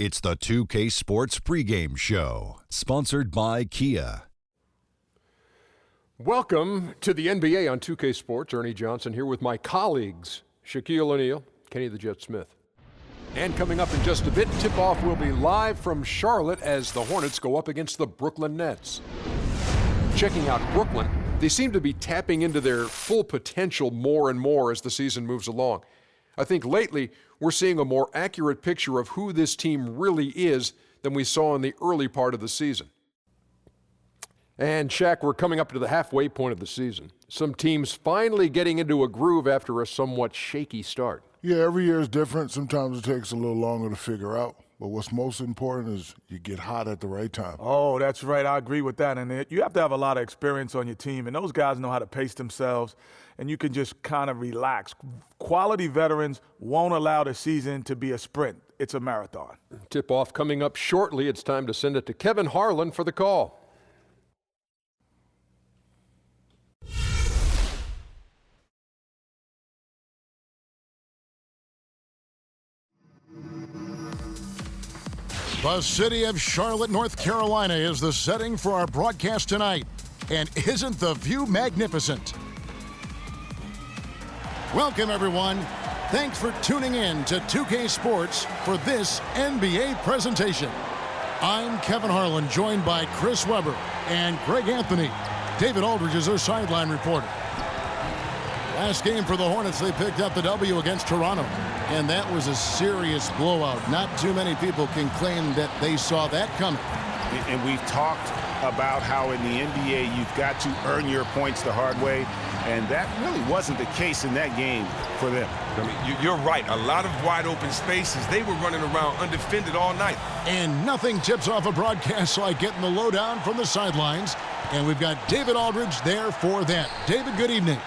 It's the 2K Sports Pregame Show, sponsored by Kia. Welcome to the NBA on 2K Sports. Ernie Johnson here with my colleagues, Shaquille O'Neal, Kenny the Jet Smith. And coming up in just a bit, tip-off will be live from Charlotte as the Hornets go up against the Brooklyn Nets. Checking out Brooklyn, they seem to be tapping into their full potential more and more as the season moves along. I think lately we're seeing a more accurate picture of who this team really is than we saw in the early part of the season. And Shaq, we're coming up to the halfway point of the season. Some teams finally getting into a groove after a somewhat shaky start. Yeah, every year is different. Sometimes it takes a little longer to figure out. But what's most important is you get hot at the right time. Oh, that's right. I agree with that. And you have to have a lot of experience on your team. And those guys know how to pace themselves. And you can just kind of relax. Quality veterans won't allow the season to be a sprint. It's a marathon. Tip-off coming up shortly. It's time to send it to Kevin Harlan for the call. The city of Charlotte, North Carolina is the setting for our broadcast tonight. And isn't the view magnificent? Welcome, everyone. Thanks for tuning in to 2K Sports for this NBA presentation. I'm Kevin Harlan, joined by Chris Webber and Greg Anthony. David Aldridge is our sideline reporter. Last game for the Hornets, they picked up the W against Toronto. And that was a serious blowout. Not too many people can claim that they saw that coming. And we've talked about how in the NBA you've got to earn your points the hard way. And that really wasn't the case in that game for them. I mean, you're right. A lot of wide open spaces. They were running around undefended all night. And nothing tips off a broadcast like getting the lowdown from the sidelines. And we've got David Aldridge there for that. David, good evening.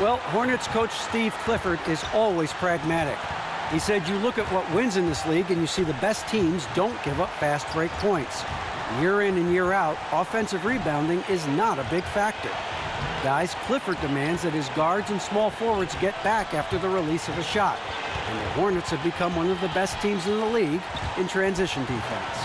Well, Hornets coach Steve Clifford is always pragmatic. He said you look at what wins in this league and you see the best teams don't give up fast break points. Year in and year out, offensive rebounding is not a big factor. Guys, Clifford demands that his guards and small forwards get back after the release of a shot. And the Hornets have become one of the best teams in the league in transition defense.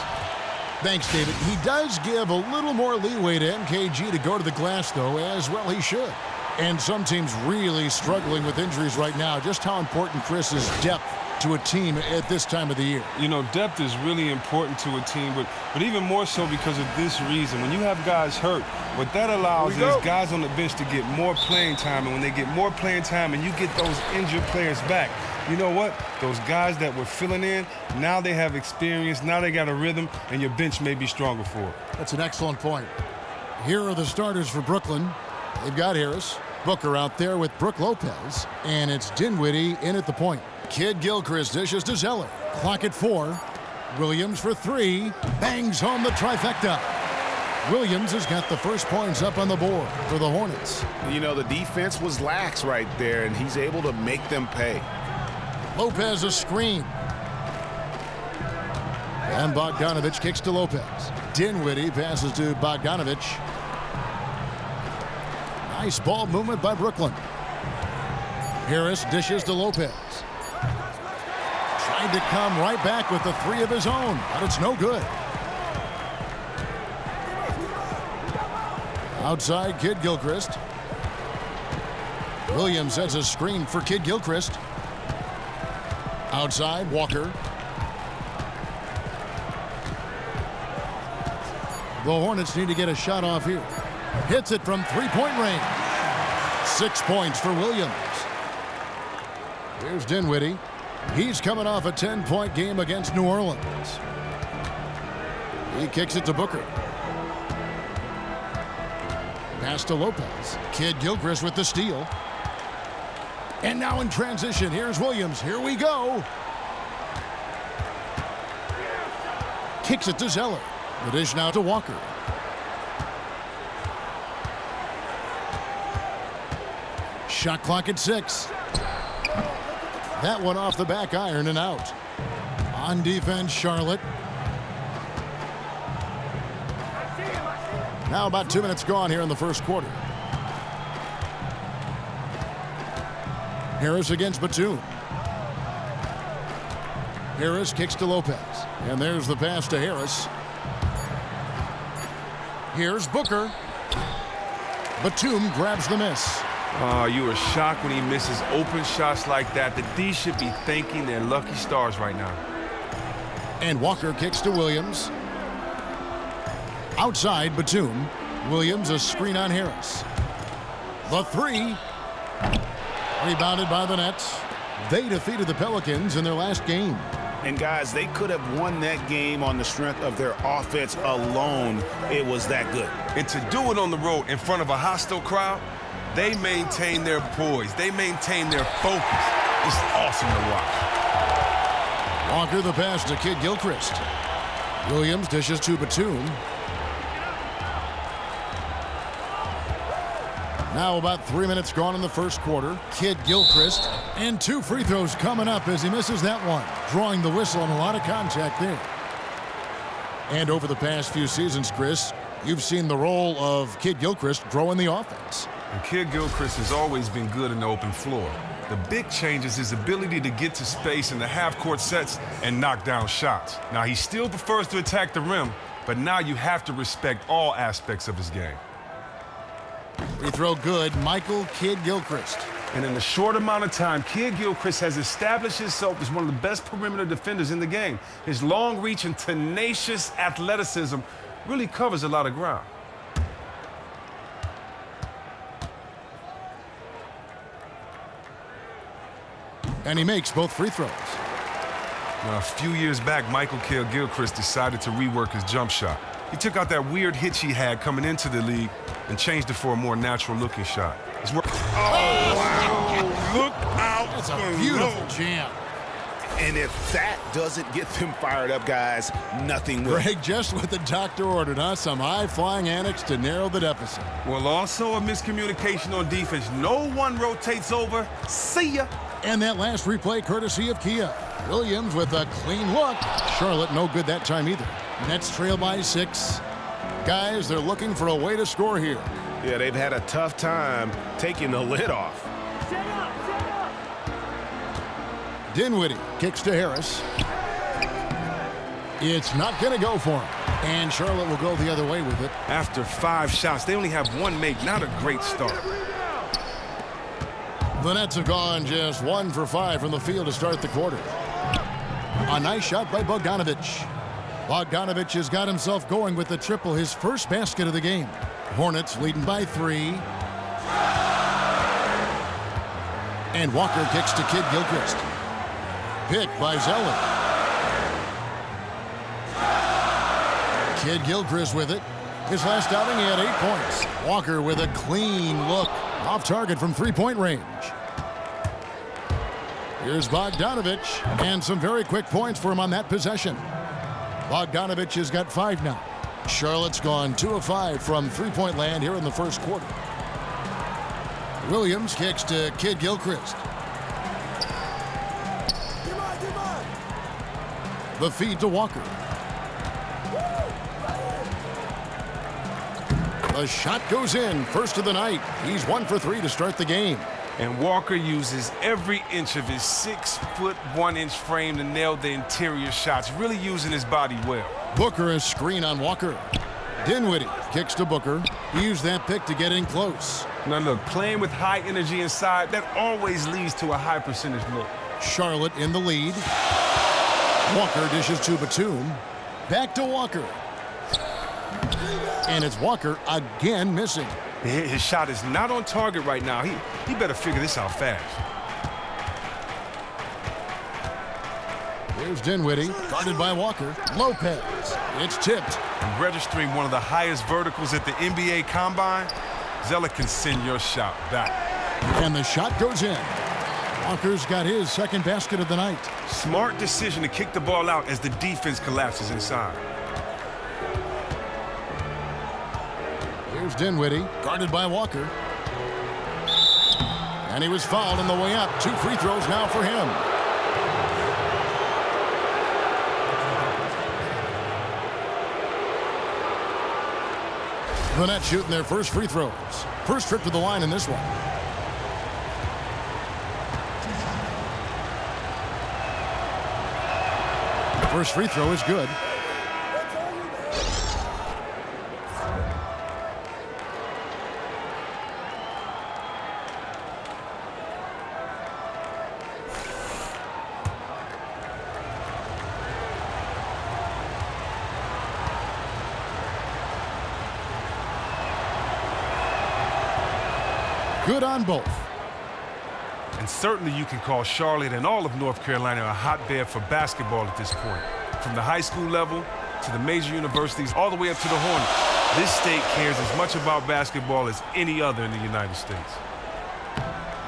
Thanks, David. He does give a little more leeway to MKG to go to the glass, though, as well he should. And some teams really struggling with injuries right now. Just how important, Chris, is depth to a team at this time of the year? You know, depth is really important to a team, but even more so because of this reason. When you have guys hurt, what that allows is guys on the bench to get more playing time. And when they get more playing time and you get those injured players back, you know what? Those guys that were filling in, now they have experience, now they got a rhythm, and your bench may be stronger for it. That's an excellent point. Here are the starters for Brooklyn. They've got Harris, Booker out there with Brook Lopez, and it's Dinwiddie in at the point. Kid Gilchrist dishes to Zeller. Clock at 4. Williams for 3. Bangs home the trifecta. Williams has got the first points up on the board for the Hornets. You know, the defense was lax right there, and he's able to make them pay. Lopez a screen. And Bogdanovich kicks to Lopez. Dinwiddie passes to Bogdanovich. Nice ball movement by Brooklyn. Harris dishes to Lopez. Tried to come right back with the 3 of his own, but it's no good. Outside, Kid Gilchrist. Williams has a screen for Kid Gilchrist. Outside, Walker. The Hornets need to get a shot off here. Hits it from three-point range. 6 points for Williams. Here's Dinwiddie. He's coming off a 10-point game against New Orleans. He kicks it to Booker. Pass to Lopez. Kid Gilchrist with the steal. And now in transition, here's Williams. Here we go. Kicks it to Zeller. The dish now to Walker. Shot clock at 6. That one off the back iron and out. On defense, Charlotte. Now about 2 minutes gone here in the first quarter. Harris against Batum. Harris kicks to Lopez. And there's the pass to Harris. Here's Booker. Batum grabs the miss. You are shocked when he misses open shots like that. The D should be thanking their lucky stars right now. And Walker kicks to Williams. Outside, Batum. Williams, a screen on Harris. The three. Rebounded by the Nets. They defeated the Pelicans in their last game. And guys, they could have won that game on the strength of their offense alone. It was that good. And to do it on the road in front of a hostile crowd, they maintain their poise. They maintain their focus. It's awesome to watch. Walker the pass to Kid Gilchrist. Williams dishes to Batum. Now about 3 minutes gone in the first quarter. Kid Gilchrist. And 2 free throws coming up as he misses that one. Drawing the whistle and a lot of contact there. And over the past few seasons, Chris, you've seen the role of Kid Gilchrist grow in the offense. And Kid Gilchrist has always been good in the open floor. The big change is his ability to get to space in the half-court sets and knock down shots. Now, he still prefers to attack the rim, but now you have to respect all aspects of his game. Free throw good, Michael Kid Gilchrist. And in a short amount of time, Kid Gilchrist has established himself as one of the best perimeter defenders in the game. His long reach and tenacious athleticism really covers a lot of ground. And he makes both free throws. Now, a few years back, Michael Kid Gilchrist decided to rework his jump shot. He took out that weird hitch he had coming into the league and changed it for a more natural-looking shot. It's work. Oh, wow. Look out. That's a beautiful jam. And if that doesn't get them fired up, guys, nothing will. Greg, just what the doctor ordered, huh? Some high-flying antics to narrow the deficit. Well, also a miscommunication on defense. No one rotates over. See ya. And that last replay courtesy of Kia. Williams with a clean look. Charlotte no good that time either. Nets trail by 6. Guys, they're looking for a way to score here. Yeah, they've had a tough time taking the lid off. Dinwiddie kicks to Harris. It's not going to go for him. And Charlotte will go the other way with it. After 5 shots, they only have 1 make. Not a great start. The Nets have gone just 1 for 5 from the field to start the quarter. A nice shot by Bogdanovic. Bogdanovic has got himself going with the triple, his first basket of the game. Hornets leading by 3. And Walker kicks to Kid Gilchrist. Picked by Zeller. Kid Gilchrist with it. His last outing, he had 8 points. Walker with a clean look. Off target from 3-point range. Here's Bogdanovic. And some very quick points for him on that possession. Bogdanovic has got 5 now. Charlotte's gone 2 of 5 from 3-point land here in the first quarter. Williams kicks to Kid Gilchrist. The feed to Walker. The shot goes in. First of the night. He's 1 for 3 to start the game. And Walker uses every inch of his 6'1" frame to nail the interior shots, really using his body well. Booker a screen on Walker. Dinwiddie kicks to Booker. He used that pick to get in close. Now look, playing with high energy inside, that always leads to a high percentage look. Charlotte in the lead. Walker dishes to Batum. Back to Walker. And it's Walker again missing. His shot is not on target right now. He better figure this out fast. Here's Dinwiddie, guarded by Walker. Lopez. It's tipped. And registering one of the highest verticals at the NBA Combine, Zeller can send your shot back. And the shot goes in. Walker's got his second basket of the night. Smart decision to kick the ball out as the defense collapses inside. Here's Dinwiddie, guarded by Walker. And he was fouled on the way up. 2 free throws now for him. The Nets shooting their first free throws. First trip to the line in this one. First free throw is good. Good on both. And certainly you can call Charlotte and all of North Carolina a hotbed for basketball at this point. From the high school level to the major universities, all the way up to the Hornets. This state cares as much about basketball as any other in the United States.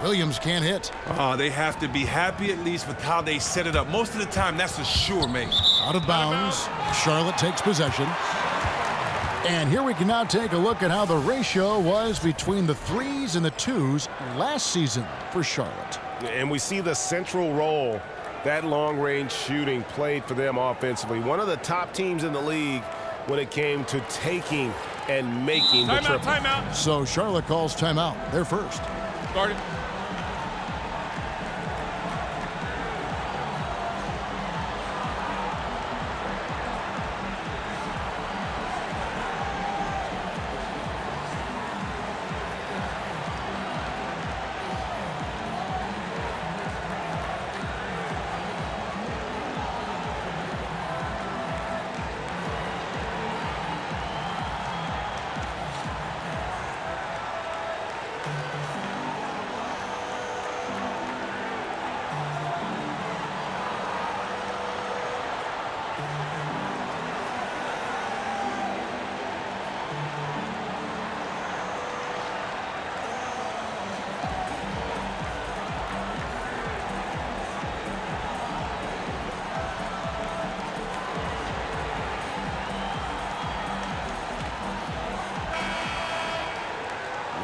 Williams can't hit. They have to be happy at least with how they set it up. Most of the time, that's a sure make. Out of bounds. Charlotte takes possession. And here we can now take a look at how the ratio was between the 3s and the 2s last season for Charlotte. And we see the central role that long-range shooting played for them offensively. One of the top teams in the league when it came to taking and making the triple. Timeout. So Charlotte calls timeout. They're first. Started.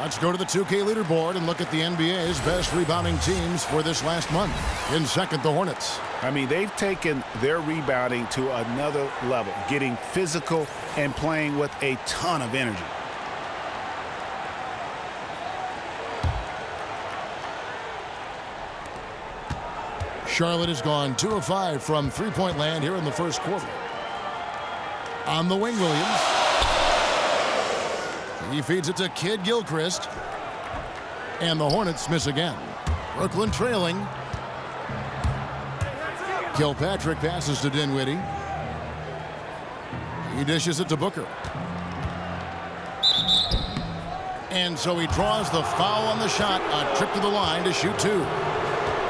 Let's go to the 2K leaderboard and look at the NBA's best rebounding teams for this last month. In second, the Hornets. I mean, they've taken their rebounding to another level, getting physical and playing with a ton of energy. Charlotte has gone 2 of 5 from three-point land here in the first quarter. On the wing, Williams. He feeds it to Kid Gilchrist. And the Hornets miss again. Brooklyn trailing. Kilpatrick passes to Dinwiddie. He dishes it to Booker. And so he draws the foul on the shot. A trip to the line to shoot 2.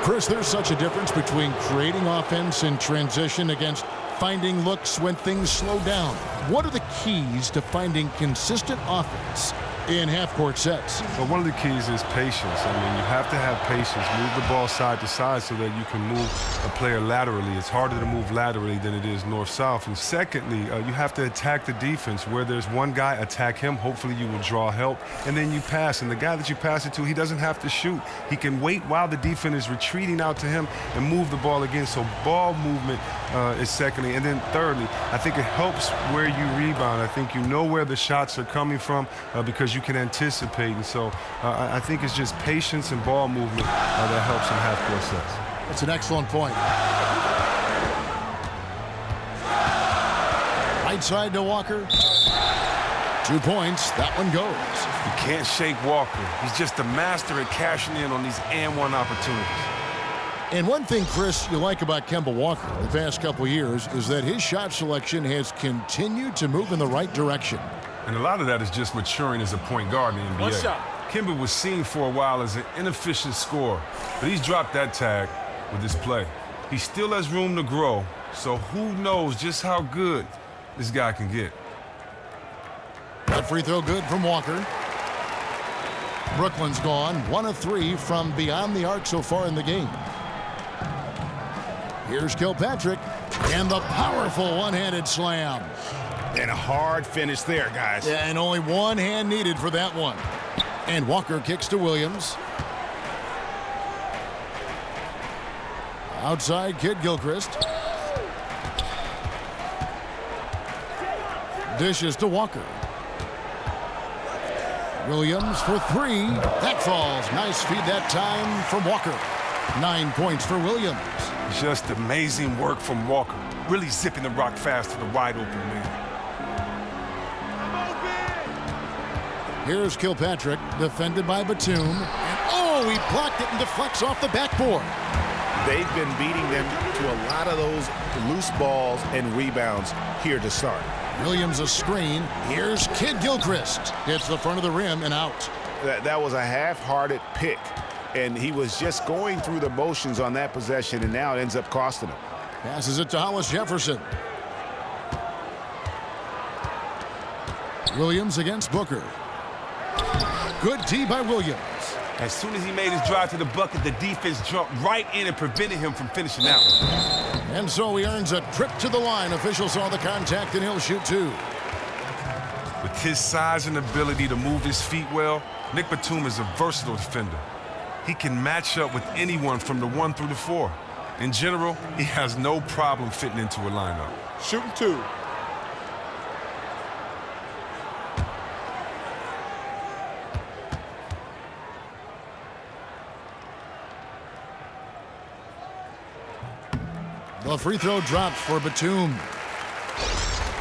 Chris, there's such a difference between creating offense in transition against finding looks when things slow down. What are the keys to finding consistent offense in half-court sets? Well, one of the keys is patience. I mean, you have to have patience. Move the ball side to side so that you can move a player laterally. It's harder to move laterally than it is north-south. And secondly, you have to attack the defense. Where there's one guy, attack him. Hopefully you will draw help. And then you pass. And the guy that you pass it to, he doesn't have to shoot. He can wait while the defense is retreating out to him and move the ball again. So ball movement is secondly. And then thirdly, I think it helps where you rebound. I think you know where the shots are coming from because you can anticipate. And so I think it's just patience and ball movement that helps in half-court sets. That's an excellent point. Right side to Walker. 2 points. That one goes. You can't shake Walker. He's just a master at cashing in on these and-one opportunities. And one thing, Chris, you like about Kemba Walker the past couple years is that his shot selection has continued to move in the right direction. And a lot of that is just maturing as a point guard in the NBA. One shot. Kemba was seen for a while as an inefficient scorer, but he's dropped that tag with this play. He still has room to grow, so who knows just how good this guy can get. That free throw good from Walker. Brooklyn's gone 1 of 3 from beyond the arc so far in the game. Here's Kilpatrick, and the powerful one-handed slam. And a hard finish there, guys. Yeah, and only one hand needed for that one. And Walker kicks to Williams. Outside, Kid Gilchrist. Dishes to Walker. Williams for 3. That falls. Nice feed that time from Walker. 9 points for Williams. Just amazing work from Walker. really zipping the rock fast to the wide open man. Here's Kilpatrick, defended by Batum. And oh, he blocked it and deflects off the backboard. They've been beating them to a lot of those loose balls and rebounds here to start. Williams a screen. Here's Kid Gilchrist. Hits the front of the rim and out. That was a half-hearted pick, and he was just going through the motions on that possession, and now it ends up costing him. Passes it to Hollis Jefferson. Williams against Booker. Good D by Williams. As soon as he made his drive to the bucket, the defense jumped right in and prevented him from finishing that one. And so he earns a trip to the line. Officials saw the contact, and he'll shoot two. With his size and ability to move his feet well, Nick Batum is a versatile defender. He can match up with anyone from the 1 through the 4. In general, he has no problem fitting into a lineup. Shooting two. The free throw drops for Batum.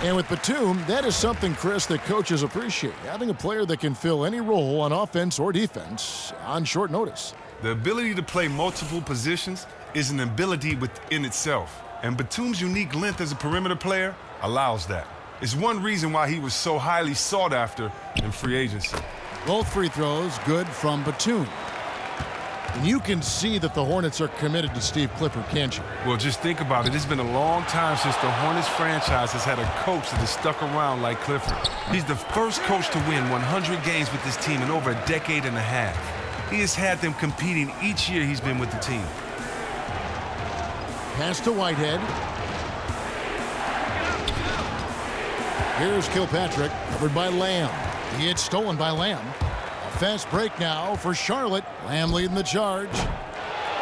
And with Batum, that is something, Chris, that coaches appreciate. Having a player that can fill any role on offense or defense on short notice. The ability to play multiple positions is an ability within itself. And Batum's unique length as a perimeter player allows that. It's one reason why he was so highly sought after in free agency. Both free throws good from Batum. And you can see that the Hornets are committed to Steve Clifford, can't you? Well, just think about it. It's been a long time since the Hornets franchise has had a coach that has stuck around like Clifford. He's the first coach to win 100 games with this team in over a decade and a half. He has had them competing each year he's been with the team. Pass to Whitehead. Here's Kilpatrick, covered by Lamb. He hit stolen by Lamb. Fast break now for Charlotte. Lamb leading the charge.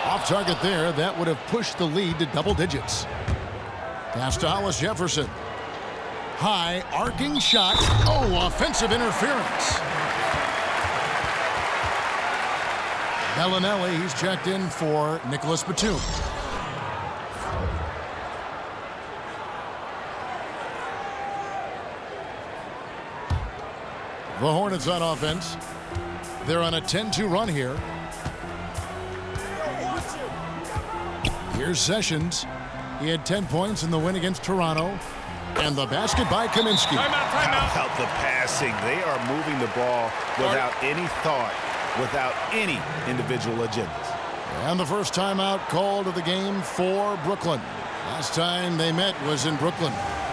Off target there. That would have pushed the lead to double digits. Pass to Hollis Jefferson. High arcing shot. Oh, offensive interference. Bellinelli, he's checked in for Nicholas Batum. The Hornets on offense. They're on a 10-2 run here. Here's Sessions. He had 10 points in the win against Toronto. And the basket by Kaminsky. How about the passing? They are moving the ball without any thought, without any individual agendas. And the first timeout called of the game for Brooklyn. Last time they met was in Brooklyn.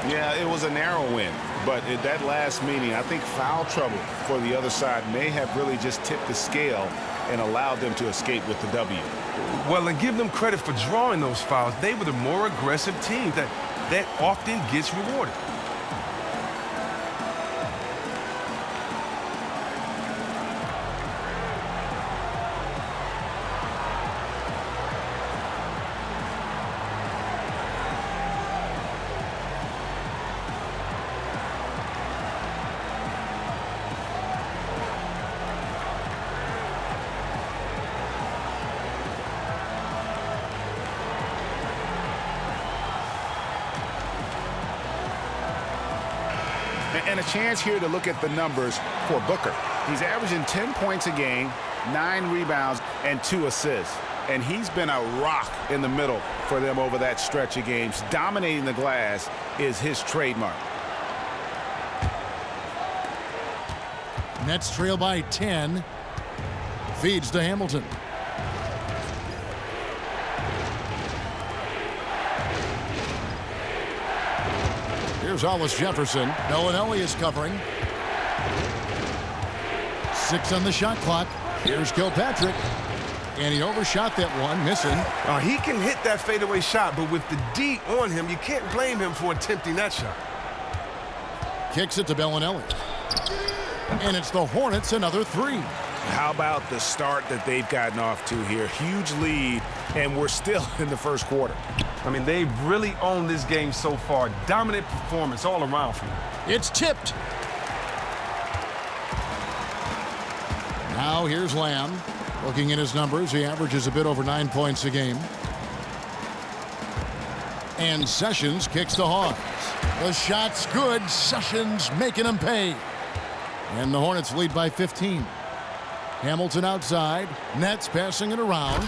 Yeah, it was a narrow win, but at that last meeting, I think foul trouble for the other side may have really just tipped the scale and allowed them to escape with the W. Well, and give them credit for drawing those fouls. They were the more aggressive team that often gets rewarded. And a chance here to look at the numbers for Booker. He's averaging 10 points a game, 9 rebounds, and 2 assists. And he's been a rock in the middle for them over that stretch of games. Dominating the glass is his trademark. Nets trail by 10. Feeds to Hamilton. Here's Hollis Jefferson. Bellinelli is covering. 6 on the shot clock. Here's Kilpatrick. And he overshot that one, missing. He can hit that fadeaway shot, but with the D on him, you can't blame him for attempting that shot. Kicks it to Bellinelli. And it's the Hornets, another 3. How about the start that they've gotten off to here? Huge lead, and we're still in the first quarter. I mean, they've really owned this game so far. Dominant performance all around for them. It's tipped. Now here's Lamb. Looking at his numbers, he averages a bit over 9 points a game. And Sessions kicks to Hawes. The shot's good. Sessions making him pay. And the Hornets lead by 15. Hamilton outside. Nets passing it around.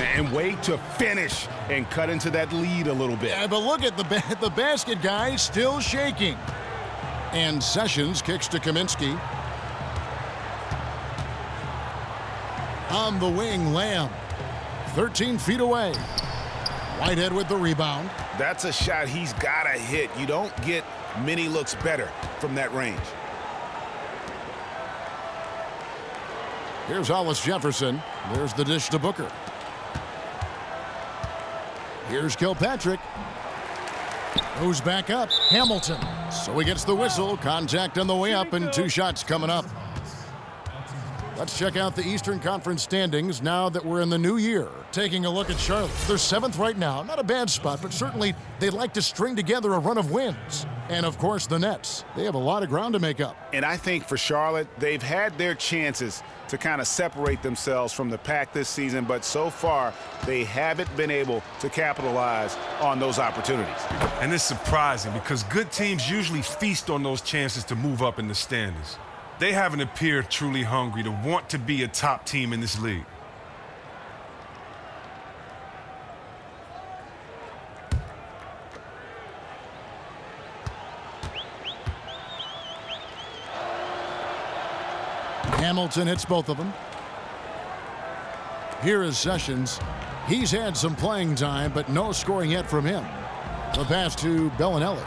And wait to finish and cut into that lead a little bit. Yeah, but look at the basket guy still shaking. And Sessions kicks to Kaminsky. On the wing, Lamb. 13 feet away. Whitehead with the rebound. That's a shot he's got to hit. You don't get many looks better from that range. Here's Hollis Jefferson. There's the dish to Booker. Here's Kilpatrick. Goes back up. Hamilton. So he gets the whistle. Contact on the way up and 2 shots coming up. Let's check out the Eastern Conference standings now that we're in the new year. Taking a look at Charlotte. They're 7th right now. Not a bad spot, but certainly they'd like to string together a run of wins. And, of course, the Nets. They have a lot of ground to make up. And I think for Charlotte, they've had their chances to kind of separate themselves from the pack this season, but so far they haven't been able to capitalize on those opportunities. And it's surprising because good teams usually feast on those chances to move up in the standings. They haven't appeared truly hungry to want to be a top team in this league. Hamilton hits both of them. Here is Sessions. He's had some playing time, but no scoring yet from him. The pass to Bellinelli.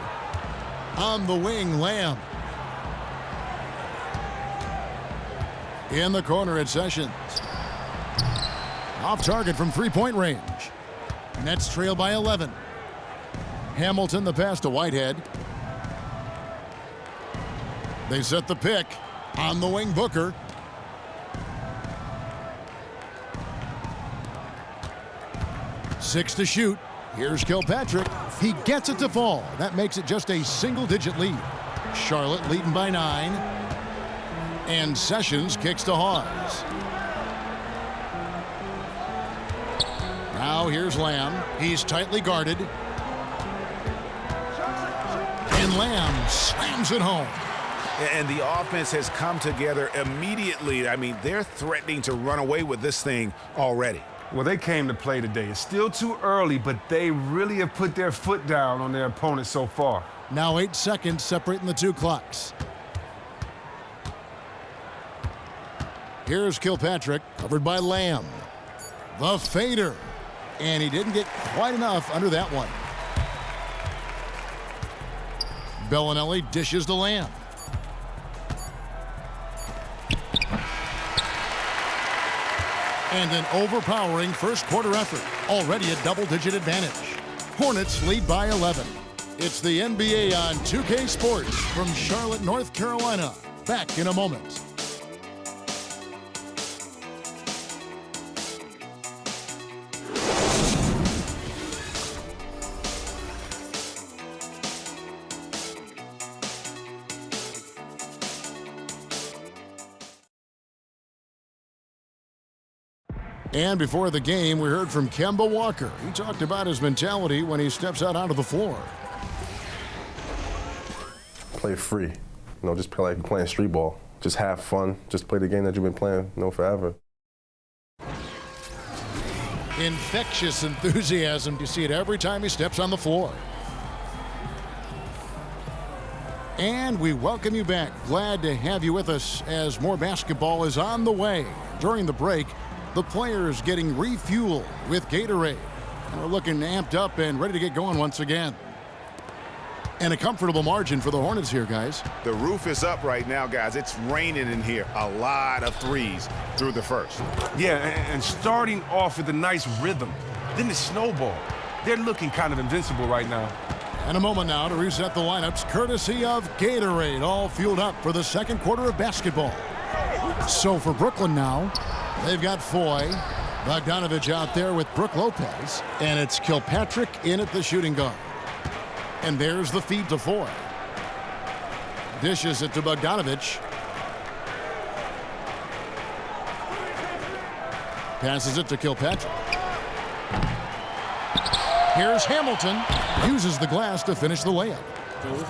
On the wing, Lamb. In the corner at Sessions. Off target from three-point range. Nets trail by 11. Hamilton the pass to Whitehead. They set the pick. On the wing, Booker. Six to shoot. Here's Kilpatrick. He gets it to fall. That makes it just a single-digit lead. Charlotte leading by 9. And Sessions kicks to Hawes. Now here's Lamb. He's tightly guarded. And Lamb slams it home. And the offense has come together immediately. I mean, they're threatening to run away with this thing already. Well, they came to play today. It's still too early, but they really have put their foot down on their opponent so far. Now 8 seconds separating the 2 clocks. Here's Kilpatrick, covered by Lamb. The fader. And he didn't get quite enough under that one. Bellinelli dishes to Lamb. And an overpowering first quarter effort. Already a double-digit advantage. Hornets lead by 11. It's the NBA on 2K Sports from Charlotte, North Carolina. Back in a moment. And before the game, we heard from Kemba Walker. He talked about his mentality when he steps out onto the floor. Play free. Just play like you're playing street ball. Just have fun. Just play the game that you've been playing, forever. Infectious enthusiasm. You see it every time he steps on the floor. And we welcome you back. Glad to have you with us as more basketball is on the way. During the break, the players getting refueled with Gatorade. And we're looking amped up and ready to get going once again. And a comfortable margin for the Hornets here, guys. The roof is up right now, guys. It's raining in here. A lot of threes through the first. Yeah, and starting off with a nice rhythm. Then the snowball. They're looking kind of invincible right now. And a moment now to reset the lineups, courtesy of Gatorade, all fueled up for the second quarter of basketball. So for Brooklyn now, they've got Foy, Bogdanovich out there with Brook Lopez, and it's Kilpatrick in at the shooting guard. And there's the feed to Foy. Dishes it to Bogdanovich. Passes it to Kilpatrick. Here's Hamilton. Uses the glass to finish the layup.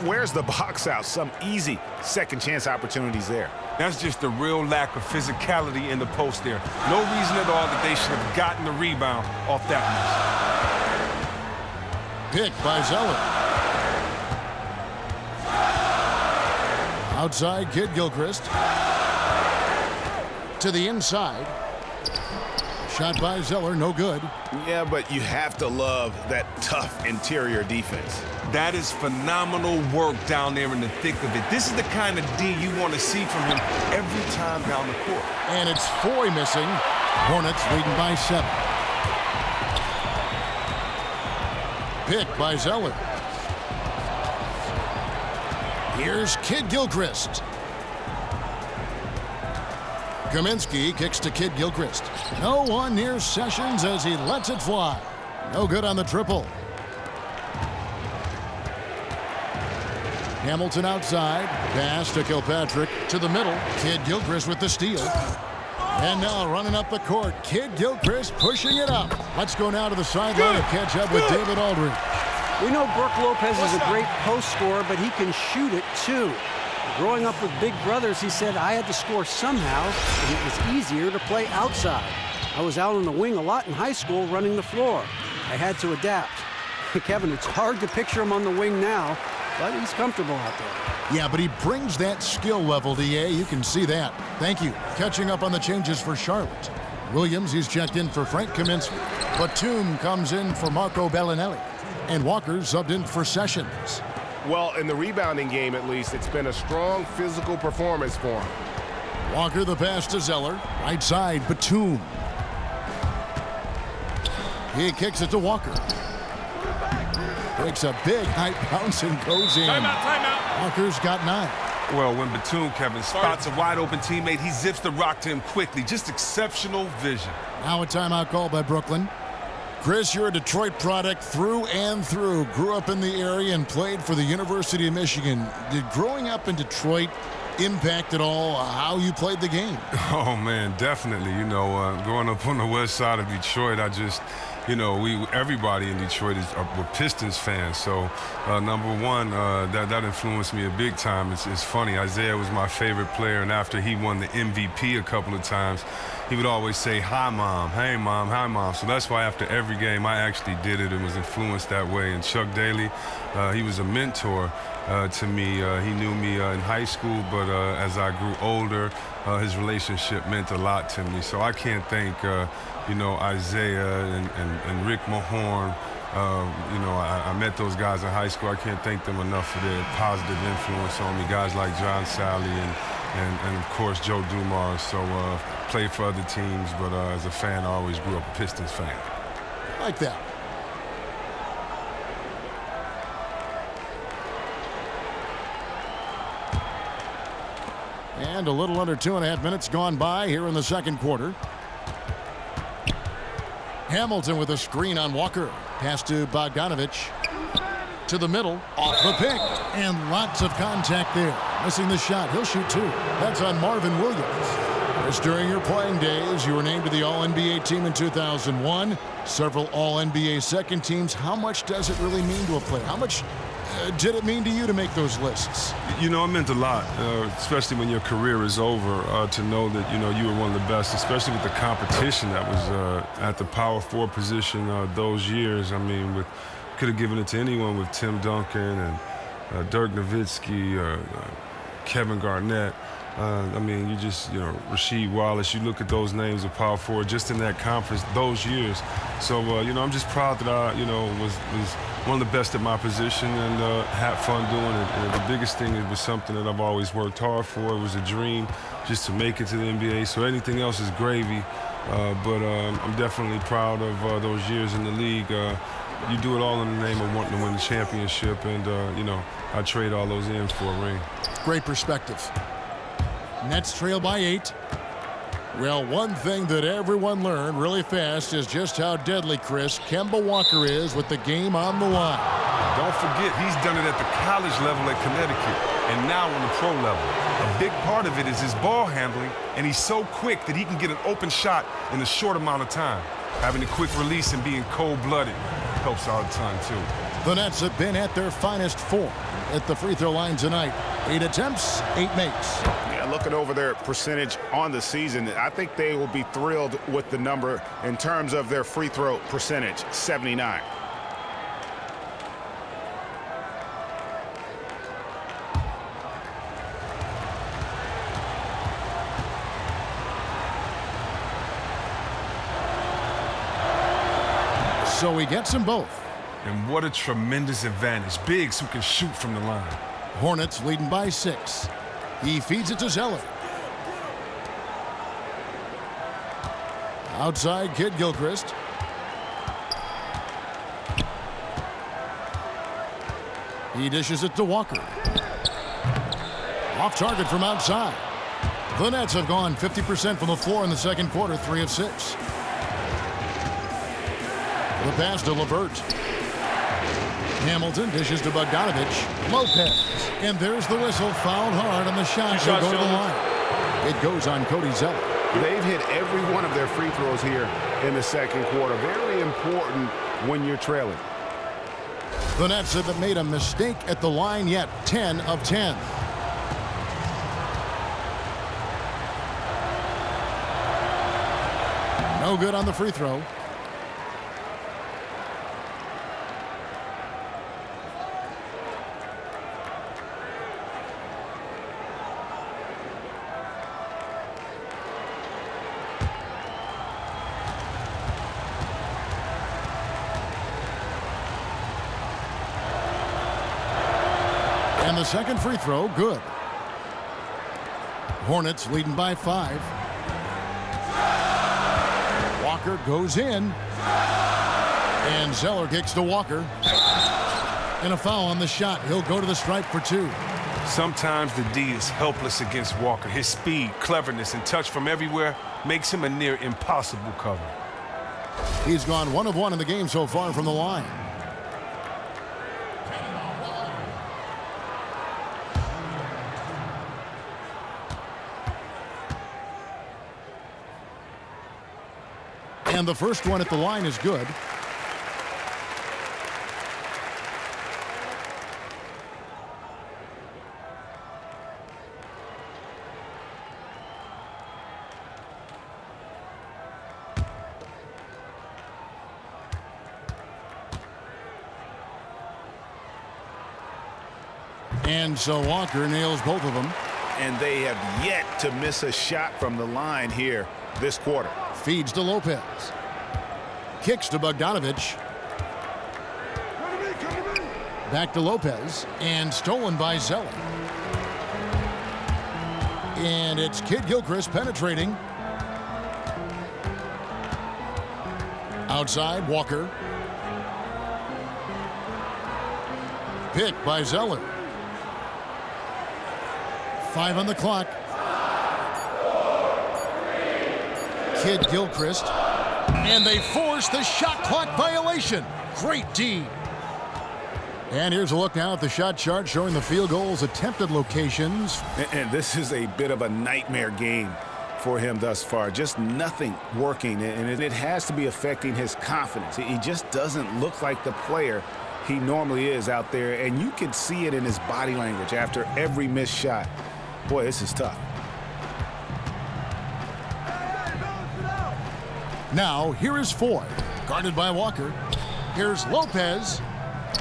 Where's the box out? Some easy second chance opportunities there. That's just a real lack of physicality in the post there. No reason at all that they should have gotten the rebound off that miss. Pick by Zeller. Outside, Kid Gilchrist. To the inside. Shot by Zeller, no good. Yeah, but you have to love that tough interior defense. That is phenomenal work down there in the thick of it. This is the kind of D you want to see from him every time down the court. And it's Foy missing. Hornets leading by 7. Pick by Zeller. Here's Kid Gilchrist. Kaminsky kicks to Kid Gilchrist. No one near Sessions as he lets it fly. No good on the triple. Hamilton outside. Pass to Kilpatrick. To the middle. Kid Gilchrist with the steal. And now running up the court. Kid Gilchrist pushing it up. Let's go now to the sideline and catch up with David Aldridge. We know Brook Lopez is a great post scorer, but he can shoot it too. Growing up with big brothers, he said, I had to score somehow, and it was easier to play outside. I was out on the wing a lot in high school running the floor. I had to adapt. Kevin, it's hard to picture him on the wing now, but he's comfortable out there. Yeah, but he brings that skill level, DA. You can see that. Thank you. Catching up on the changes for Charlotte. Williams, he's checked in for Frank Kaminsky. Batum comes in for Marco Bellinelli. And Walker subbed in for Sessions. Well, in the rebounding game, at least, it's been a strong physical performance for him. Walker the pass to Zeller. Right side, Batum. He kicks it to Walker. Takes a big high bounce and goes in. Timeout. Walker's got 9. Well, when Batum, Kevin, spots a wide-open teammate, he zips the rock to him quickly. Just exceptional vision. Now a timeout call by Brooklyn. Chris, you're a Detroit product through and through. Grew up in the area and played for the University of Michigan. Did growing up in Detroit impact at all how you played the game? Oh, man, definitely. You know, growing up on the west side of Detroit, I just, you know, everybody in Detroit were Pistons fans. So, number one, that influenced me a big time. It's funny, Isaiah was my favorite player, and after he won the MVP a couple of times, he would always say, hi, Mom, hey, Mom, hi, Mom. So that's why after every game, I actually did it and was influenced that way. And Chuck Daly, he was a mentor to me. He knew me in high school, but as I grew older, his relationship meant a lot to me. So I can't thank, you know, Isaiah and Rick Mahorn. You know, I met those guys in high school. I can't thank them enough for their positive influence on me. Guys like John Sally and of course, Joe Dumars. So played for other teams, but as a fan, I always grew up a Pistons fan. Like that. And a little under 2.5 minutes gone by here in the second quarter. Hamilton with a screen on Walker. Pass to Bogdanovich. To the middle. Off the pick. And lots of contact there. Missing the shot. He'll shoot 2. That's on Marvin Williams. Chris, during your playing days, you were named to the All-NBA team in 2001. Several All-NBA second teams. How much does it really mean to a player? How much did it mean to you to make those lists? You know, it meant a lot, especially when your career is over, to know that, you know, you were one of the best, especially with the competition that was at the power forward position those years. I mean, could have given it to anyone with Tim Duncan and Dirk Nowitzki, Kevin Garnett. I mean, you know, Rasheed Wallace, you look at those names of power forward just in that conference those years. So, you know, I'm just proud that I, you know, was one of the best at my position and had fun doing it. And the biggest thing, it was something that I've always worked hard for. It was a dream just to make it to the NBA. So anything else is gravy. But I'm definitely proud of those years in the league. You do it all in the name of wanting to win the championship. And, you know, I trade all those in for a ring. Great perspective. Nets trail by 8. Well, one thing that everyone learned really fast is just how deadly, Chris, Kemba Walker is with the game on the line. Don't forget, he's done it at the college level at Connecticut and now on the pro level. A big part of it is his ball handling, and he's so quick that he can get an open shot in a short amount of time, having a quick release and being cold-blooded. helps out a ton, too. The Nets have been at their finest 4 at the free throw line tonight. 8 attempts, 8 makes. Yeah, looking over their percentage on the season, I think they will be thrilled with the number in terms of their free throw percentage, 79. So he gets them both. And what a tremendous advantage. Bigs who can shoot from the line. Hornets leading by 6. He feeds it to Zeller. Outside, Kid Gilchrist. He dishes it to Walker. Off target from outside. The Nets have gone 50% from the floor in the second quarter, 3 of 6. The pass to LeVert. Hamilton dishes to Bogdanovich. Lopez. And there's the whistle. Fouled hard on the shot. He'll go to the line. It goes on Cody Zeller. They've hit every one of their free throws here in the second quarter. Very important when you're trailing. The Nets haven't made a mistake at the line yet. 10 of 10. No good on the free throw. And the second free throw, good. Hornets leading by 5. Walker goes in. And Zeller kicks to Walker. And a foul on the shot. He'll go to the stripe for 2. Sometimes the D is helpless against Walker. His speed, cleverness, and touch from everywhere makes him a near impossible cover. He's gone 1 of 1 in the game so far from the line. And the first one at the line is good. And so Walker nails both of them. And they have yet to miss a shot from the line here this quarter. Feeds to Lopez. Kicks to Bogdanovich. Back to Lopez. And stolen by Zeller. And it's Kid Gilchrist penetrating. Outside, Walker. Picked by Zeller. 5 on the clock. Kid Gilchrist. And they force the shot clock violation. Great D. And here's a look now at the shot chart showing the field goals attempted locations. And this is a bit of a nightmare game for him thus far. Just nothing working, and it has to be affecting his confidence. He just doesn't look like the player he normally is out there, and you can see it in his body language after every missed shot. Boy, this is tough. Now, here is Ford, guarded by Walker. Here's Lopez,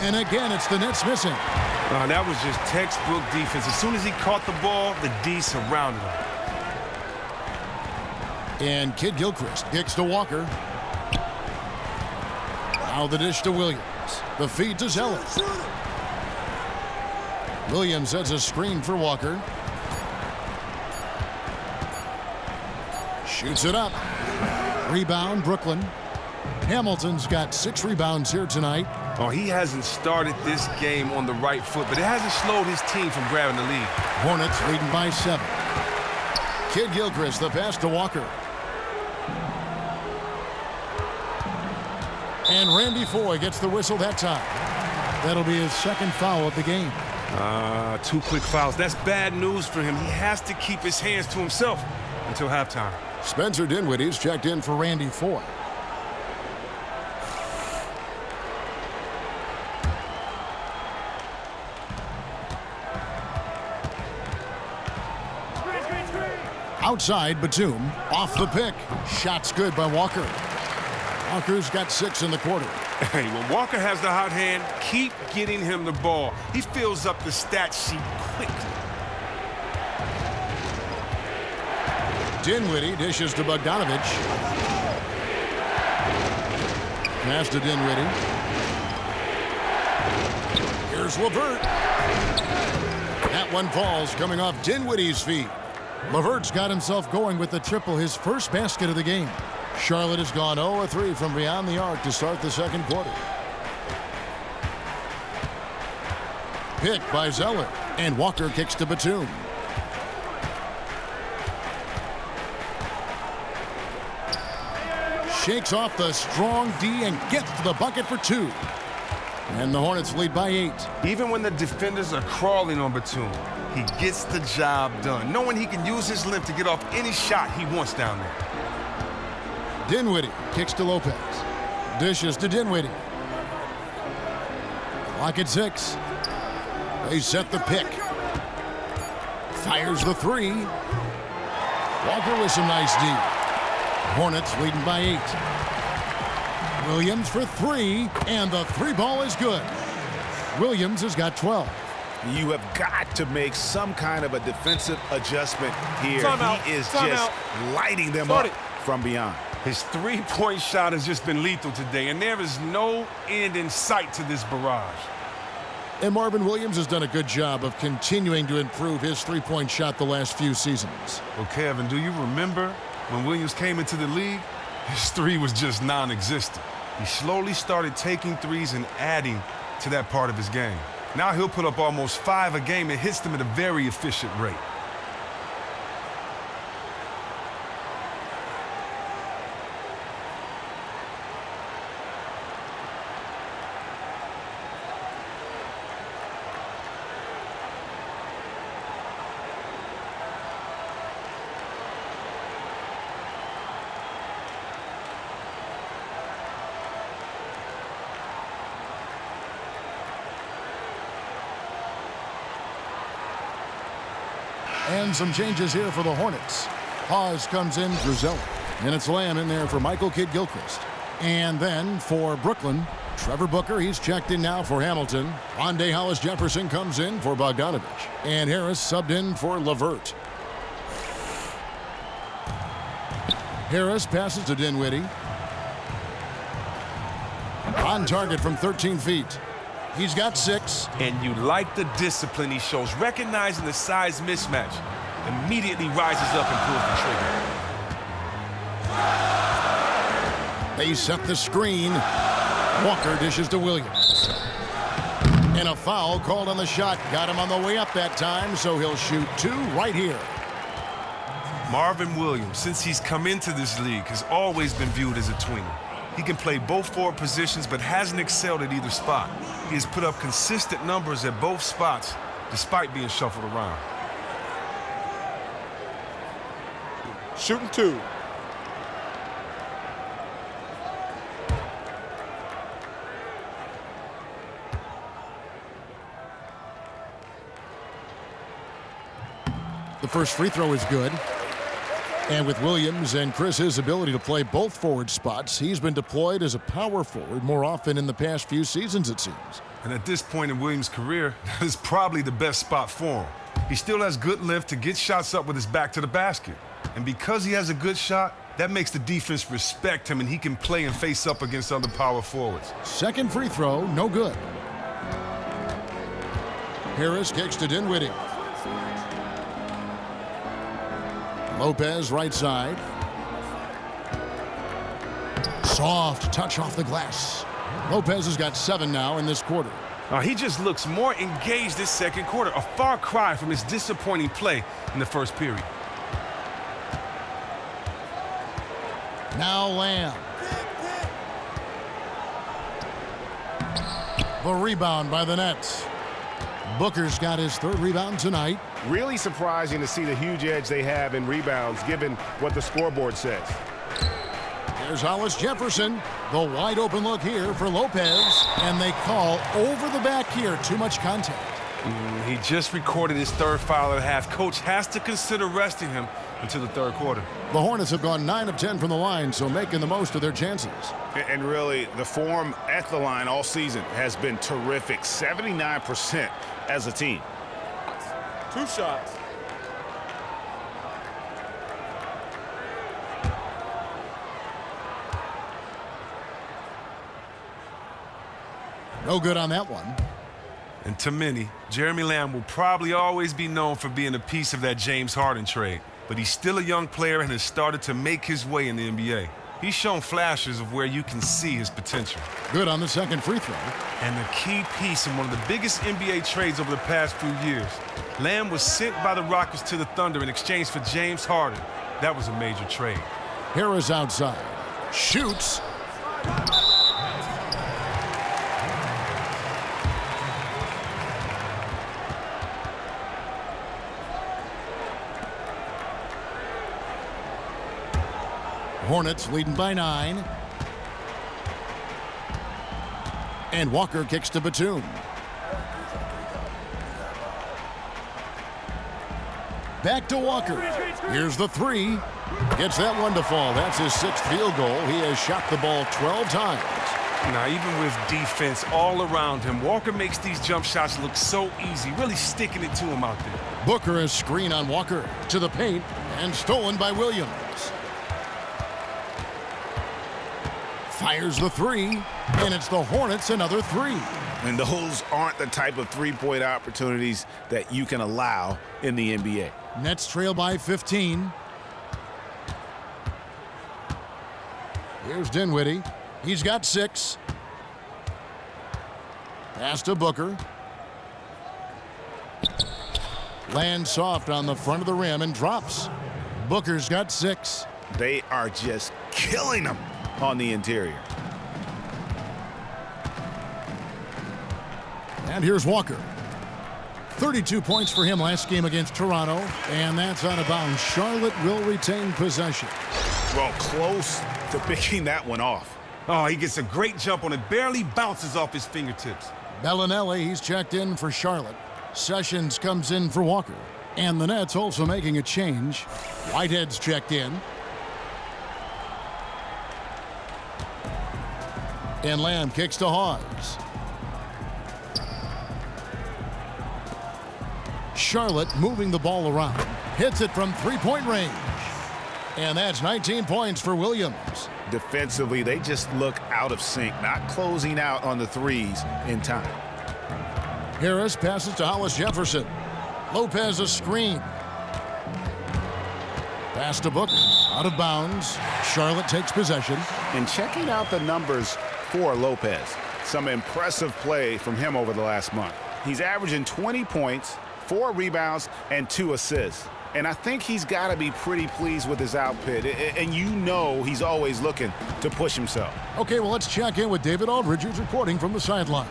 and again, it's the Nets missing. That was just textbook defense. As soon as he caught the ball, the D surrounded him. And Kid Gilchrist kicks to Walker. Now the dish to Williams. The feed to Zeller. Williams sets a screen for Walker. Shoots it up. Rebound, Brooklyn. Hamilton's got 6 rebounds here tonight. Oh, he hasn't started this game on the right foot, but it hasn't slowed his team from grabbing the lead. Hornets leading by 7. Kid Gilchrist, the pass to Walker. And Randy Foye gets the whistle that time. That'll be his second foul of the game. 2 quick fouls. That's bad news for him. He has to keep his hands to himself until halftime. Spencer Dinwiddie's checked in for Randy Foye. Outside, Batum. Off the pick. Shot's good by Walker. Walker's got 6 in the quarter. Hey, when Walker has the hot hand, keep getting him the ball. He fills up the stat sheet quickly. Dinwiddie dishes to Bogdanovich. Pass to Dinwiddie. Here's LeVert. That one falls coming off Dinwiddie's feet. LeVert's got himself going with the triple, his first basket of the game. Charlotte has gone 0-3 from beyond the arc to start the second quarter. Pick by Zeller, and Walker kicks to Batum. Shakes off the strong D and gets to the bucket for 2. And the Hornets lead by 8. Even when the defenders are crawling on Batum, he gets the job done, knowing he can use his length to get off any shot he wants down there. Dinwiddie kicks to Lopez. Dishes to Dinwiddie. Clock at 6. They set the pick. Fires the 3. Walker with some nice D. Hornets leading by 8. Williams for 3, and the 3 ball is good. Williams has got 12. You have got to make some kind of a defensive adjustment here. He is just lighting them up from beyond. His three-point shot has just been lethal today, and there is no end in sight to this barrage. And Marvin Williams has done a good job of continuing to improve his three-point shot the last few seasons. Well, Kevin, do you remember when Williams came into the league? His 3 was just non-existent. He slowly started taking threes and adding to that part of his game. Now he'll put up almost 5 a game and hits them at a very efficient rate. And some changes here for the Hornets. Hawes comes in for Zeller. And it's Lamb in there for Michael Kidd-Gilchrist. And then for Brooklyn, Trevor Booker, he's checked in now for Hamilton. Rondé Hollis-Jefferson comes in for Bogdanovich. And Harris subbed in for LeVert. Harris passes to Dinwiddie. On target from 13 feet. He's got 6. And you like the discipline he shows, recognizing the size mismatch. Immediately rises up and pulls the trigger. They set the screen. Walker dishes to Williams. And a foul called on the shot. Got him on the way up that time, so he'll shoot 2 right here. Marvin Williams, since he's come into this league, has always been viewed as a tweener. He can play both forward positions, but hasn't excelled at either spot. He has put up consistent numbers at both spots, despite being shuffled around. Shooting 2. The first free throw is good. And with Williams and Chris's ability to play both forward spots, he's been deployed as a power forward more often in the past few seasons, it seems. And at this point in Williams' career, that is probably the best spot for him. He still has good lift to get shots up with his back to the basket. And because he has a good shot, that makes the defense respect him, and he can play and face up against other power forwards. Second free throw, no good. Harris kicks to Dinwiddie. Lopez right side. Soft touch off the glass. Lopez has got 7 now in this quarter. He just looks more engaged this second quarter, a far cry from his disappointing play in the first period. Now Lamb. The rebound by the Nets. Booker's got his 3rd rebound tonight. Really surprising to see the huge edge they have in rebounds, given what the scoreboard says. There's Hollis-Jefferson. The wide open look here for Lopez. And they call over the back here. Too much contact. He just recorded his third foul at half. Coach has to consider resting him until the third quarter. The Hornets have gone 9 of 10 from the line, so making the most of their chances. And really, the form at the line all season has been terrific. 79% as a team. 2 shots. No good on that one. And to many, Jeremy Lamb will probably always be known for being a piece of that James Harden trade. But he's still a young player and has started to make his way in the NBA. He's shown flashes of where you can see his potential. Good on the second free throw. And the key piece in one of the biggest NBA trades over the past few years. Lamb was sent by the Rockets to the Thunder in exchange for James Harden. That was a major trade. Harris outside. Shoots. Hornets leading by 9. And Walker kicks to Batum. Back to Walker. Here's the 3. Gets that one to fall. That's his 6th field goal. He has shot the ball 12 times. Now, even with defense all around him, Walker makes these jump shots look so easy, really sticking it to him out there. Booker a screen on Walker to the paint and stolen by Williams. Fires the 3, and it's the Hornets another 3. And those aren't the type of three-point opportunities that you can allow in the NBA. Nets trail by 15. Here's Dinwiddie. He's got 6. Pass to Booker. Lands soft on the front of the rim and drops. Booker's got 6. They are just killing them on the interior. And here's Walker. 32 points for him last game against Toronto, and that's out of bounds. Charlotte will retain possession. Well, close to picking that one off. Oh, he gets a great jump on it. Barely bounces off his fingertips. Bellinelli, he's checked in for Charlotte. Sessions comes in for Walker. And the Nets also making a change. Whitehead's checked in. And Lamb kicks to Hawes. Charlotte moving the ball around. Hits it from three-point range. And that's 19 points for Williams. Defensively, they just look out of sync, not closing out on the threes in time. Harris passes to Hollis Jefferson. Lopez a screen. Pass to Booker. Out of bounds. Charlotte takes possession. And checking out the numbers for Lopez. Some impressive play from him over the last month. He's averaging 20 points, 4 rebounds, and 2 assists. And I think he's got to be pretty pleased with his output. And you know he's always looking to push himself. Okay, well, let's check in with David Aldridge, who's reporting from the sidelines.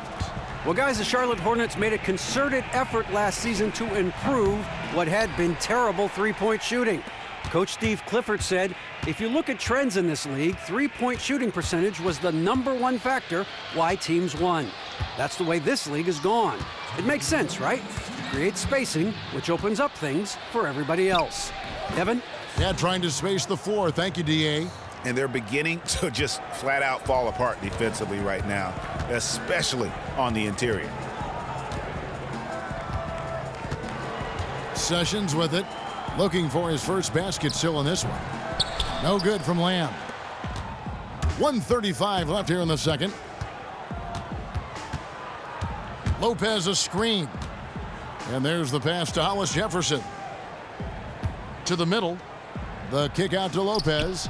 Well, guys, the Charlotte Hornets made a concerted effort last season to improve what had been terrible three-point shooting. Coach Steve Clifford said, if you look at trends in this league, three-point shooting percentage was the #1 factor why teams won. That's the way this league has gone. It makes sense, right? Create spacing, which opens up things for everybody else. Evan? Yeah, trying to space the floor. Thank you, D.A. And they're beginning to just flat out fall apart defensively right now, especially on the interior. Sessions with it. Looking for his first basket still in this one. No good from Lamb. 1:35 left here in the second. Lopez a screen. And there's the pass to Hollis Jefferson. To the middle. The kick out to Lopez.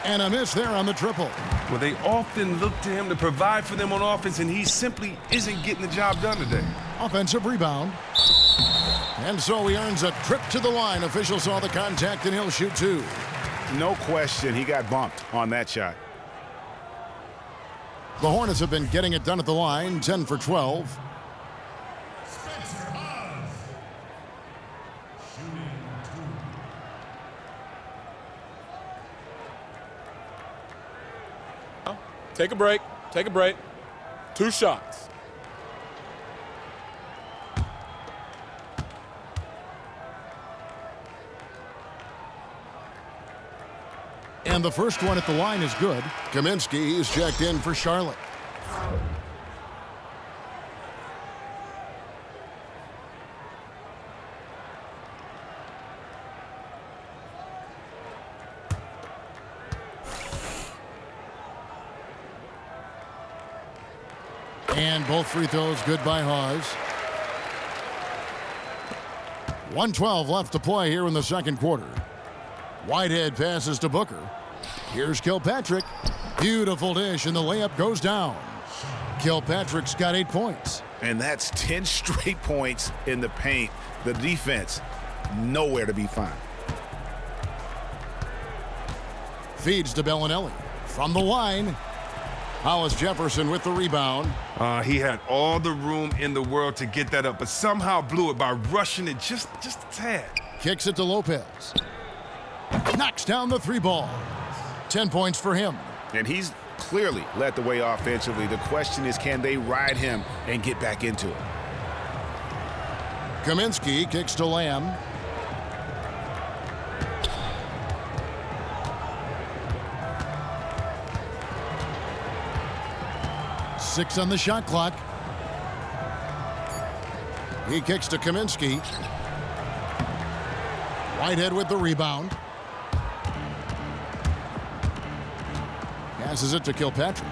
And a miss there on the triple. Well, they often look to him to provide for them on offense, and he simply isn't getting the job done today. Offensive rebound. And so he earns a trip to the line. Official saw the contact, and he'll shoot 2. No question, he got bumped on that shot. The Hornets have been getting it done at the line, 10 for 12. Take a break. Take a break. 2 shots. And the first one at the line is good. Kaminsky is checked in for Charlotte. And both free throws good by Hawes. 1:12 left to play here in the second quarter. Whitehead passes to Booker. Here's Kilpatrick. Beautiful dish, and the layup goes down. Kilpatrick's got 8 points. And that's 10 straight points in the paint. The defense, nowhere to be found. Feeds to Bellinelli. From the line, Hollis Jefferson with the rebound. He had all the room in the world to get that up, but somehow blew it by rushing it just a tad. Kicks it to Lopez. Knocks down the 3 ball. 10 points for him. And he's clearly led the way offensively. The question is, can they ride him and get back into it? Kaminsky kicks to Lamb. Six on the shot clock. He kicks to Kaminsky. Whitehead with the rebound. Passes it to Kilpatrick.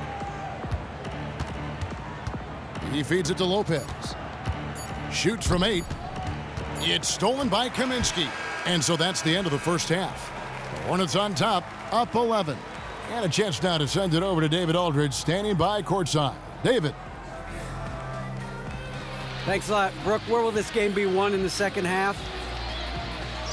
He feeds it to Lopez. Shoots from 8. It's stolen by Kaminsky. And so that's the end of the first half. The Hornets on top, up 11. And a chance now to send it over to David Aldridge, standing by courtside. David. Thanks a lot. Brooke, where will this game be won in the second half?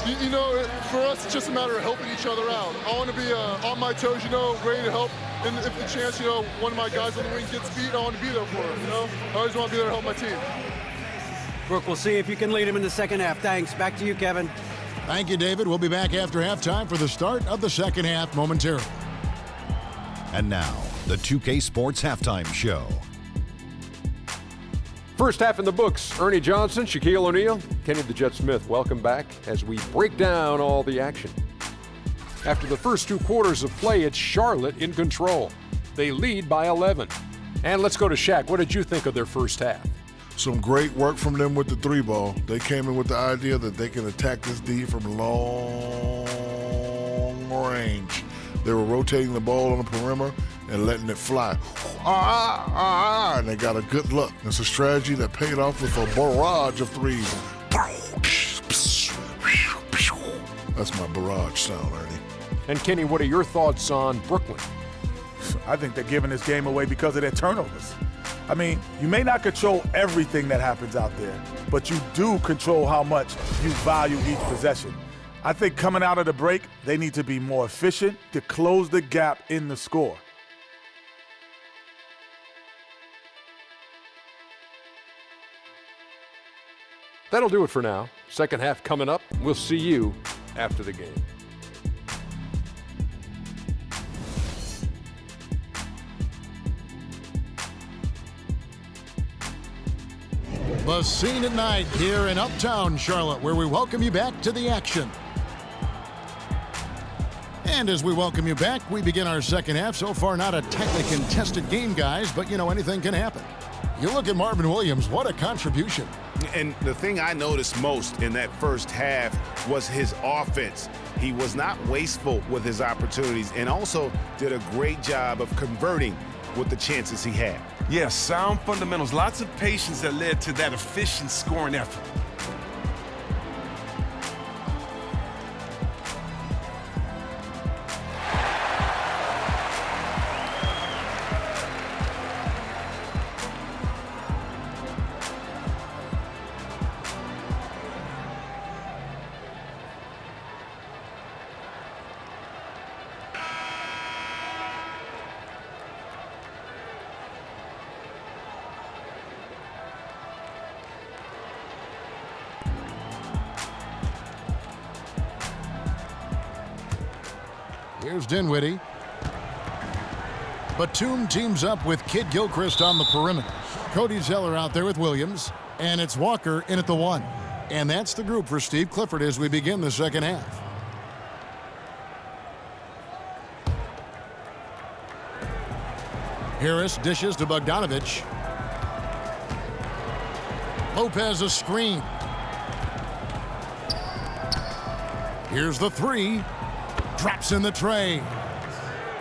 You know, for us, it's just a matter of helping each other out. I want to be on my toes, ready to help. And if the chance, one of my guys on the wing gets beat, I want to be there for him, I always want to be there to help my team. Brooke, we'll see if you can lead him in the second half. Thanks. Back to you, Kevin. Thank you, David. We'll be back after halftime for the start of the second half momentarily. And now, the 2K Sports Halftime Show. First half in the books. Ernie Johnson, Shaquille O'Neal, Kenny the Jet Smith. Welcome back as we break down all the action. After the first 2 quarters of play, it's Charlotte in control. They lead by 11. And let's go to Shaq. What did you think of their first half? Some great work from them with the 3 ball. They came in with the idea that they can attack this D from long range. They were rotating the ball on the perimeter and letting it fly. And they got a good look. It's a strategy that paid off with a barrage of threes. That's my barrage sound, Ernie. And Kenny, what are your thoughts on Brooklyn? I think they're giving this game away because of their turnovers. I mean, you may not control everything that happens out there, but you do control how much you value each possession. I think coming out of the break, they need to be more efficient to close the gap in the score. That'll do it for now. Second half coming up. We'll see you after the game. The scene at night here in Uptown Charlotte, where we welcome you back to the action. And as we welcome you back, we begin our second half. So far, not a tightly contested game, guys, but anything can happen. You look at Marvin Williams, what a contribution. And the thing I noticed most in that first half was his offense. He was not wasteful with his opportunities and also did a great job of converting with the chances he had. Yeah, sound fundamentals. Lots of patience that led to that efficient scoring effort. Here's Dinwiddie. Batum teams up with Kid Gilchrist on the perimeter. Cody Zeller out there with Williams. And it's Walker in at the 1. And that's the group for Steve Clifford as we begin the second half. Harris dishes to Bogdanovich. Lopez a screen. Here's the three. Drops in the tray.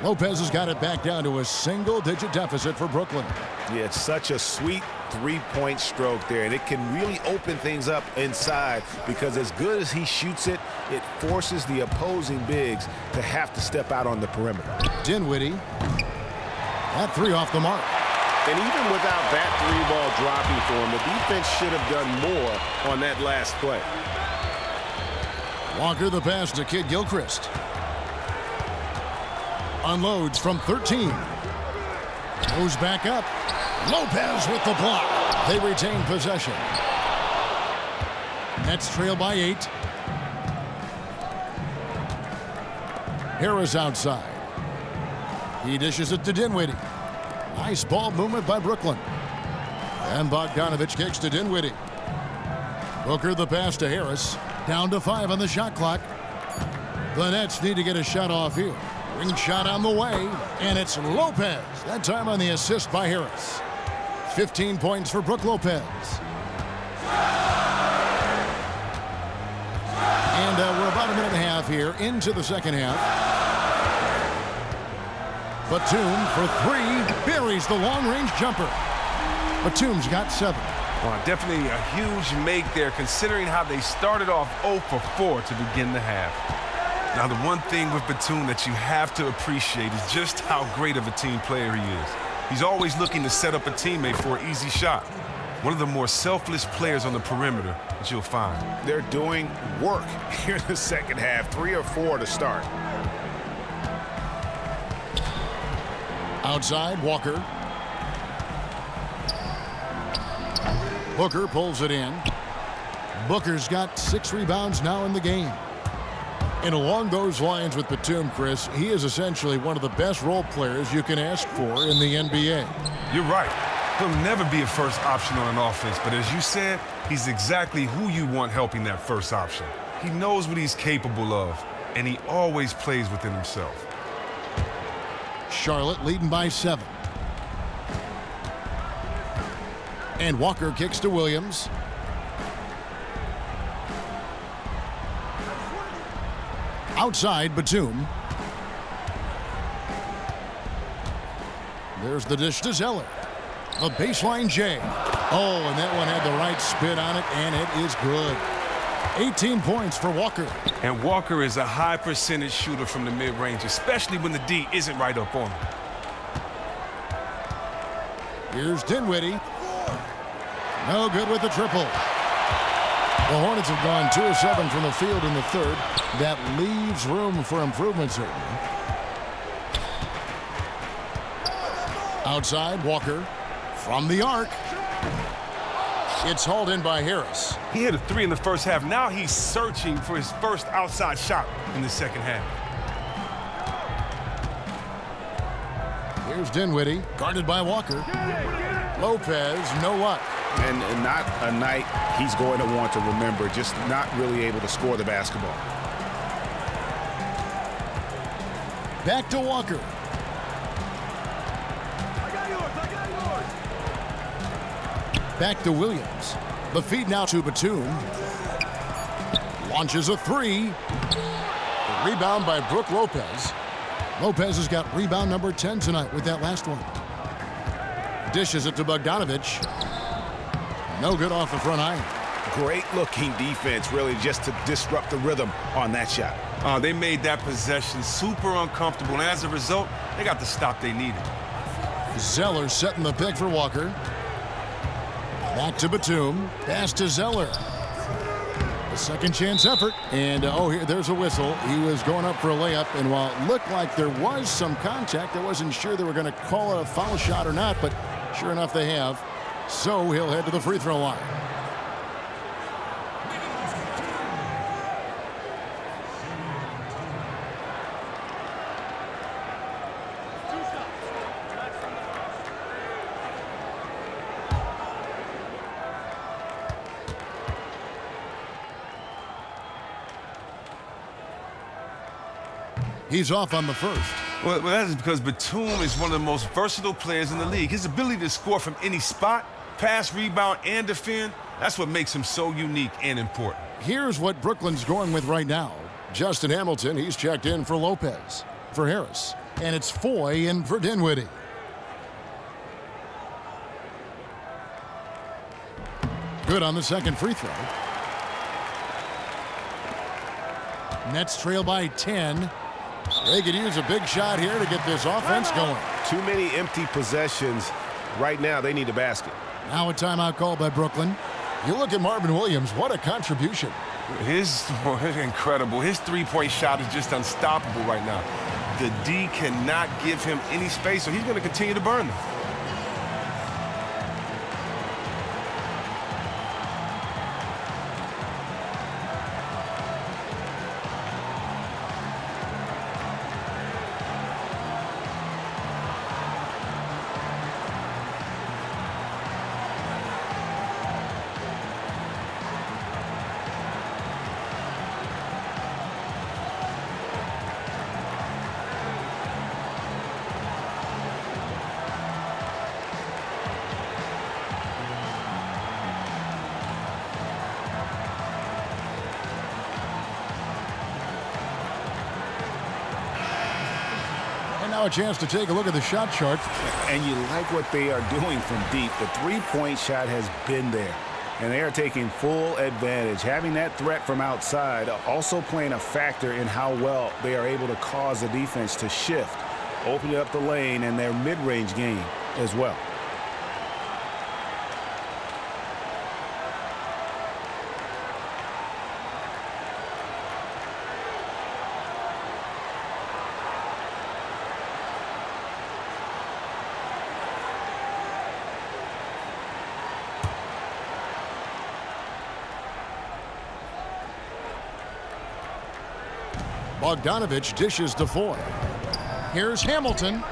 Lopez has got it back down to a single-digit deficit for Brooklyn. Yeah, it's such a sweet three-point stroke there, and it can really open things up inside because as good as he shoots it, it forces the opposing bigs to have to step out on the perimeter. Dinwiddie. That three off the mark. And even without that three ball dropping for him, the defense should have done more on that last play. Walker the pass to Kid Gilchrist. Unloads from 13. Goes back up. Lopez with the block. They retain possession. Nets trail by 8. Harris outside. He dishes it to Dinwiddie. Nice ball movement by Brooklyn. And Bogdanovich kicks to Dinwiddie. Booker the pass to Harris. Down to 5 on the shot clock. The Nets need to get a shot off here. Ring shot on the way, and it's Lopez. That time on the assist by Harris. 15 points for Brook Lopez. And we're about a minute and a half here into the second half. Batum for 3, buries the long-range jumper. Batum's got 7. Well, definitely a huge make there, considering how they started off 0 for 4 to begin the half. Now, the one thing with Batum that you have to appreciate is just how great of a team player he is. He's always looking to set up a teammate for an easy shot. One of the more selfless players on the perimeter that you'll find. They're doing work here in the second half, 3 or 4 to start. Outside, Walker. Booker pulls it in. Booker's got 6 rebounds now in the game. And along those lines with Batum, Chris, he is essentially one of the best role players you can ask for in the NBA. You're right. He'll never be a first option on an offense, but as you said, he's exactly who you want helping that first option. He knows what he's capable of, and he always plays within himself. Charlotte leading by 7. And Walker kicks to Williams. Outside, Batum. There's the dish to Zeller. A baseline J. Oh, and that one had the right spin on it, and it is good. 18 points for Walker. And Walker is a high percentage shooter from the mid-range, especially when the D isn't right up on him. Here's Dinwiddie. No good with the triple. The Hornets have gone 2 of 7 from the field in the third. That leaves room for improvement, certainly. Outside, Walker. From the arc. It's hauled in by Harris. He hit a 3 in the first half. Now he's searching for his first outside shot in the second half. Here's Dinwiddie, guarded by Walker. Lopez, no luck. And not a night he's going to want to remember, just not really able to score the basketball. Back to Walker. Back to Williams. The feed now to Batum. Launches a 3. The rebound by Brook Lopez. Lopez has got rebound number 10 tonight with that last one. Dishes it to Bogdanovich. No good off the front iron. Great looking defense, really, just to disrupt the rhythm on that shot. They made that possession super uncomfortable, and as a result, they got the stop they needed. Zeller setting the pick for Walker. Back to Batum. Pass to Zeller. A second chance effort. And, here, there's a whistle. He was going up for a layup, and while it looked like there was some contact, I wasn't sure they were going to call a foul shot or not, but sure enough they have. So he'll head to the free throw line. He's off on the first. Well, that is because Batum is one of the most versatile players in the league. His ability to score from any spot, pass, rebound, and defend, that's what makes him so unique and important. Here's what Brooklyn's going with right now. Justin Hamilton, he's checked in for Lopez. For Harris. And it's Foy in for Dinwiddie. Good on the second free throw. Nets trail by 10. They could use a big shot here to get this offense going. Too many empty possessions. Right now, they need a basket. Now a timeout call by Brooklyn. You look at Marvin Williams, what a contribution. His incredible. His three-point shot is just unstoppable right now. The D cannot give him any space, so he's going to continue to burn them. Now a chance to take a look at the shot chart. And you like what they are doing from deep. The three-point shot has been there, and they are taking full advantage. Having that threat from outside also playing a factor in how well they are able to cause the defense to shift, opening up the lane and their mid-range game as well. Bogdanovich dishes to Foy. Here's Hamilton.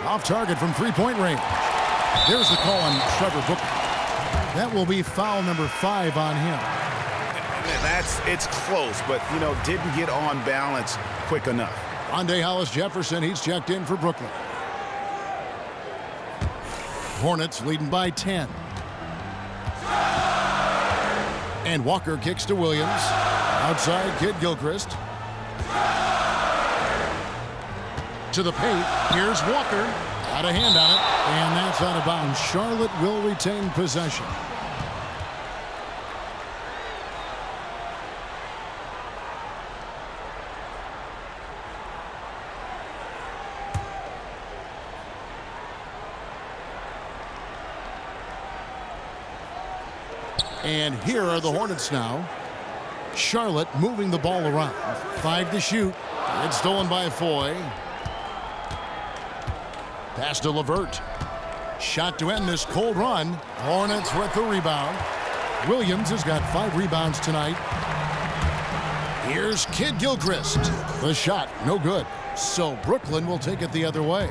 Off target from three-point range. There's the call on Trevor Booker. That will be foul number 5 on him. It's close, but, didn't get on balance quick enough. Rondé Hollis-Jefferson, he's checked in for Brooklyn. Hornets leading by 10. And Walker kicks to Williams. Outside, Kid Gilchrist. To the paint. Here's Walker. Got a hand on it. And that's out of bounds. Charlotte will retain possession. And here are the Hornets now. Charlotte moving the ball around. 5 to shoot. It's stolen by Foy. Pass to LeVert. Shot to end this cold run. Hornets with the rebound. Williams has got 5 rebounds tonight. Here's Kid Gilchrist. The shot, no good. So Brooklyn will take it the other way.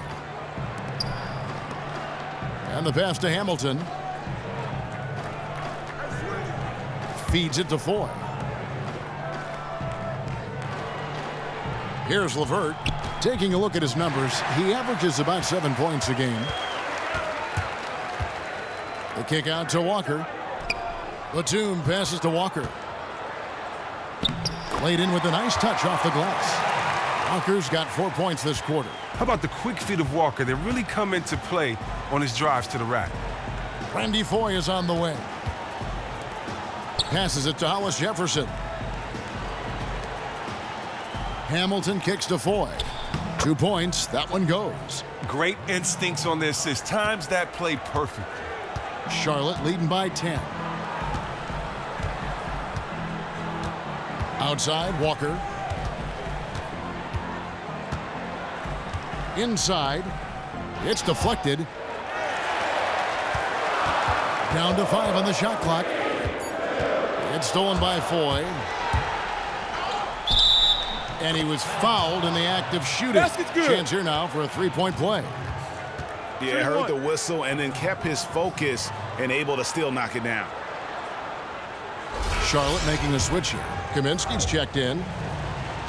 And the pass to Hamilton. Feeds it to Foy. Here's LeVert. Taking a look at his numbers, he averages about 7 points a game. The kick out to Walker. Batum passes to Walker. Played in with a nice touch off the glass. Walker's got 4 points this quarter. How about the quick feet of Walker? They really come into play on his drives to the rack. Randy Foy is on the wing. Passes it to Hollis-Jefferson. Hamilton kicks to Foy. 2 points. That one goes. Great instincts on the assist. Times that play perfect. Charlotte leading by 10. Outside, Walker. Inside. It's deflected. Down to 5 on the shot clock. It's stolen by Foy. And he was fouled in the act of shooting. Chance here now for a 3-point play. Yeah, heard the whistle and then kept his focus and able to still knock it down. Charlotte making a switch here. Kaminsky's checked in.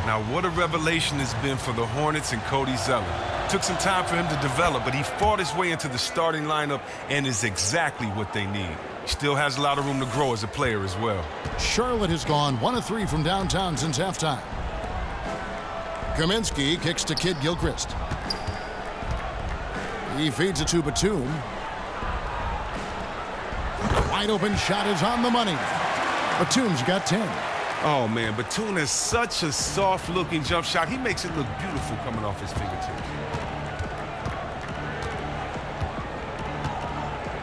Now, what a revelation it's been for the Hornets and Cody Zeller. Took some time for him to develop, but he fought his way into the starting lineup and is exactly what they need. Still has a lot of room to grow as a player as well. Charlotte has gone 1 of 3 from downtown since halftime. Kaminsky kicks to Kid Gilchrist. He feeds it to Batum. Wide open shot is on the money. Batum's got 10. Oh, man, Batum has such a soft-looking jump shot. He makes it look beautiful coming off his fingertips.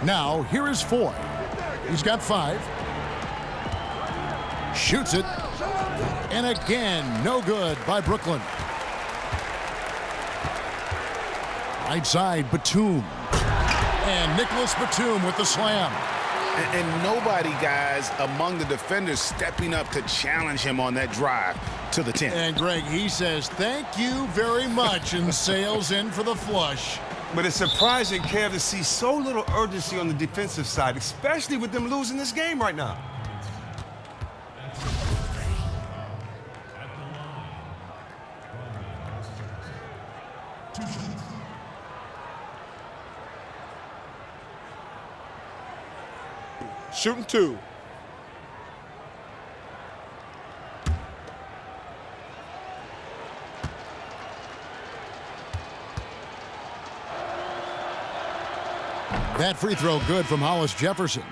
Now, here is Foy. He's got 5. Shoots it. And again, no good by Brooklyn. Right side, Batum. And Nicholas Batum with the slam. And nobody, guys, among the defenders stepping up to challenge him on that drive to the 10. And, Greg, he says, thank you very much, and sails in for the flush. But it's surprising, Kev, to see so little urgency on the defensive side, especially with them losing this game right now. Shooting 2. That free throw good from Hollis Jefferson.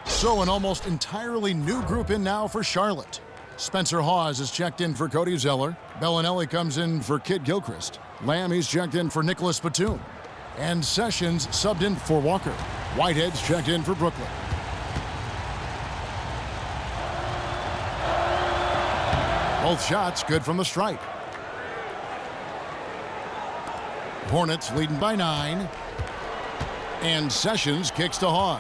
So an almost entirely new group in now for Charlotte. Spencer Hawes is checked in for Cody Zeller. Bellinelli comes in for Kid Gilchrist. Lamb, he's checked in for Nicholas Batum. And Sessions subbed in for Walker. Whitehead's checked in for Brooklyn. Both shots good from the stripe. Hornets leading by 9. And Sessions kicks to Hawes.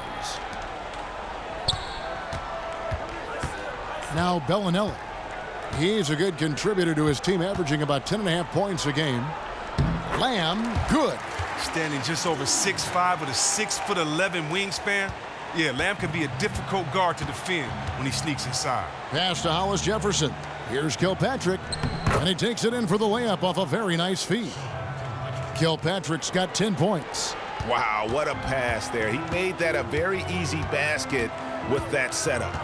Now Bellinelli. He's a good contributor to his team, averaging about 10.5 points a game. Lamb, good. Standing just over 6'5" with a 6'11" wingspan. Yeah, Lamb can be a difficult guard to defend when he sneaks inside. Pass to Hollis Jefferson. Here's Kilpatrick, and he takes it in for the layup off a very nice feed. Kilpatrick's got 10 points. Wow, what a pass there. He made that a very easy basket with that setup.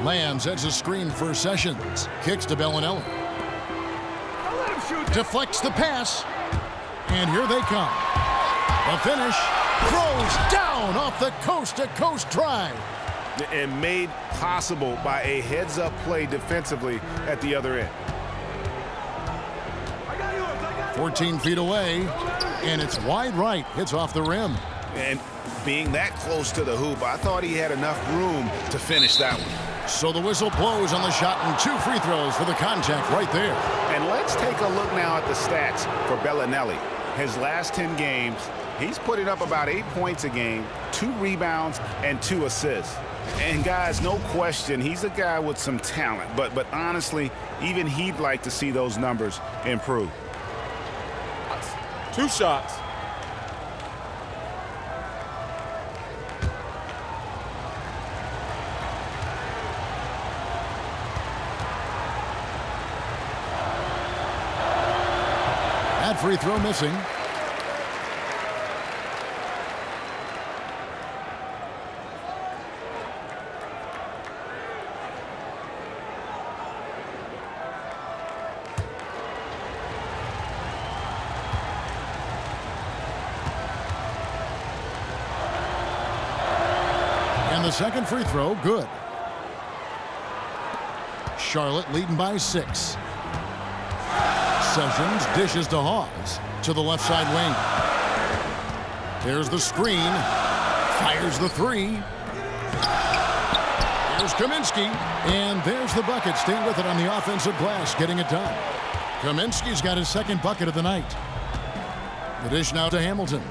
Lamb sets a screen for Sessions. Kicks to Bellinelli. Deflects the pass. And here they come. The finish. Throws down off the coast-to-coast drive. And made possible by a heads-up play defensively at the other end. 14 feet away, and it's wide right. Hits off the rim. And being that close to the hoop, I thought he had enough room to finish that one. So the whistle blows on the shot, and 2 free throws for the contact right there. And let's take a look now at the stats for Bellinelli. His last 10 games, he's putting up about 8 points a game, 2 rebounds, and 2 assists. And guys, no question, he's a guy with some talent. But honestly, even he'd like to see those numbers improve. 2 shots. That free throw missing. And the second free throw, good. Charlotte leading by 6. Sessions dishes to Hawes to the left side wing. There's the screen. Fires the 3. Here's Kaminsky. And there's the bucket. Staying with it on the offensive glass, getting it done. Kaminsky's got his second bucket of the night. The dish now to Hamilton.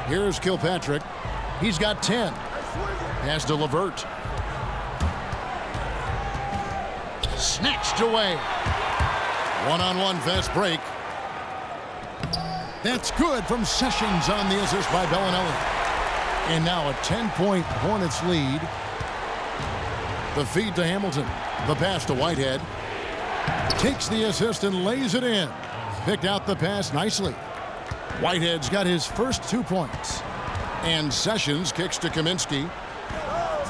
Here's Kilpatrick. He's got 10. Pass to LeVert. Snatched away. One-on-one fast break. That's good from Sessions on the assist by Bellinelli. And now a 10-point Hornets lead. The feed to Hamilton. The pass to Whitehead. Takes the assist and lays it in. Picked out the pass nicely. Whitehead's got his first 2 points. And Sessions kicks to Kaminsky.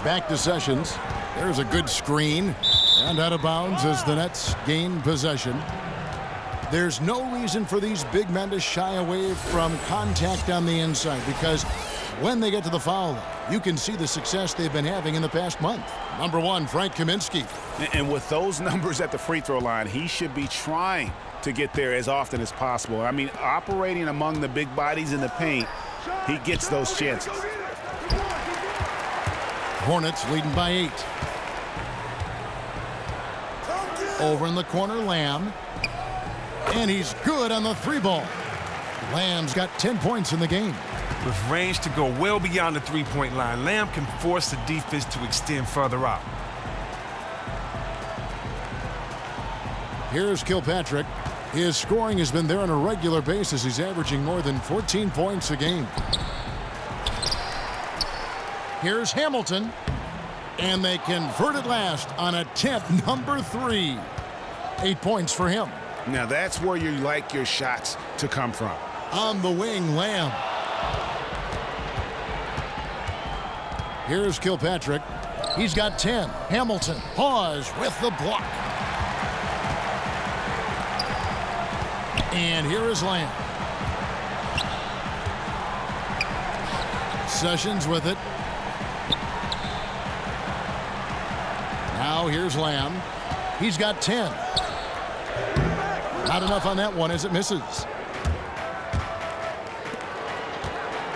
Back to Sessions. There's a good screen. And out of bounds as the Nets gain possession. There's no reason for these big men to shy away from contact on the inside, because when they get to the foul line, you can see the success they've been having in the past month. Number 1, Frank Kaminsky. And with those numbers at the free throw line, he should be trying to get there as often as possible. I mean, operating among the big bodies in the paint, he gets those chances. Hornets leading by 8. Over in the corner, Lamb. And he's good on the 3-ball. Lamb's got 10 points in the game. With range to go well beyond the three-point line, Lamb can force the defense to extend further out. Here's Kilpatrick. His scoring has been there on a regular basis. He's averaging more than 14 points a game. Here's Hamilton. And they convert it last on attempt number 3. 8 points for him. Now that's where you like your shots to come from. On the wing, Lamb. Here's Kilpatrick. He's got 10. Hamilton, pause with the block. And here is Lamb. Sessions with it. Now here's Lamb. He's got 10. Not enough on that one as it misses.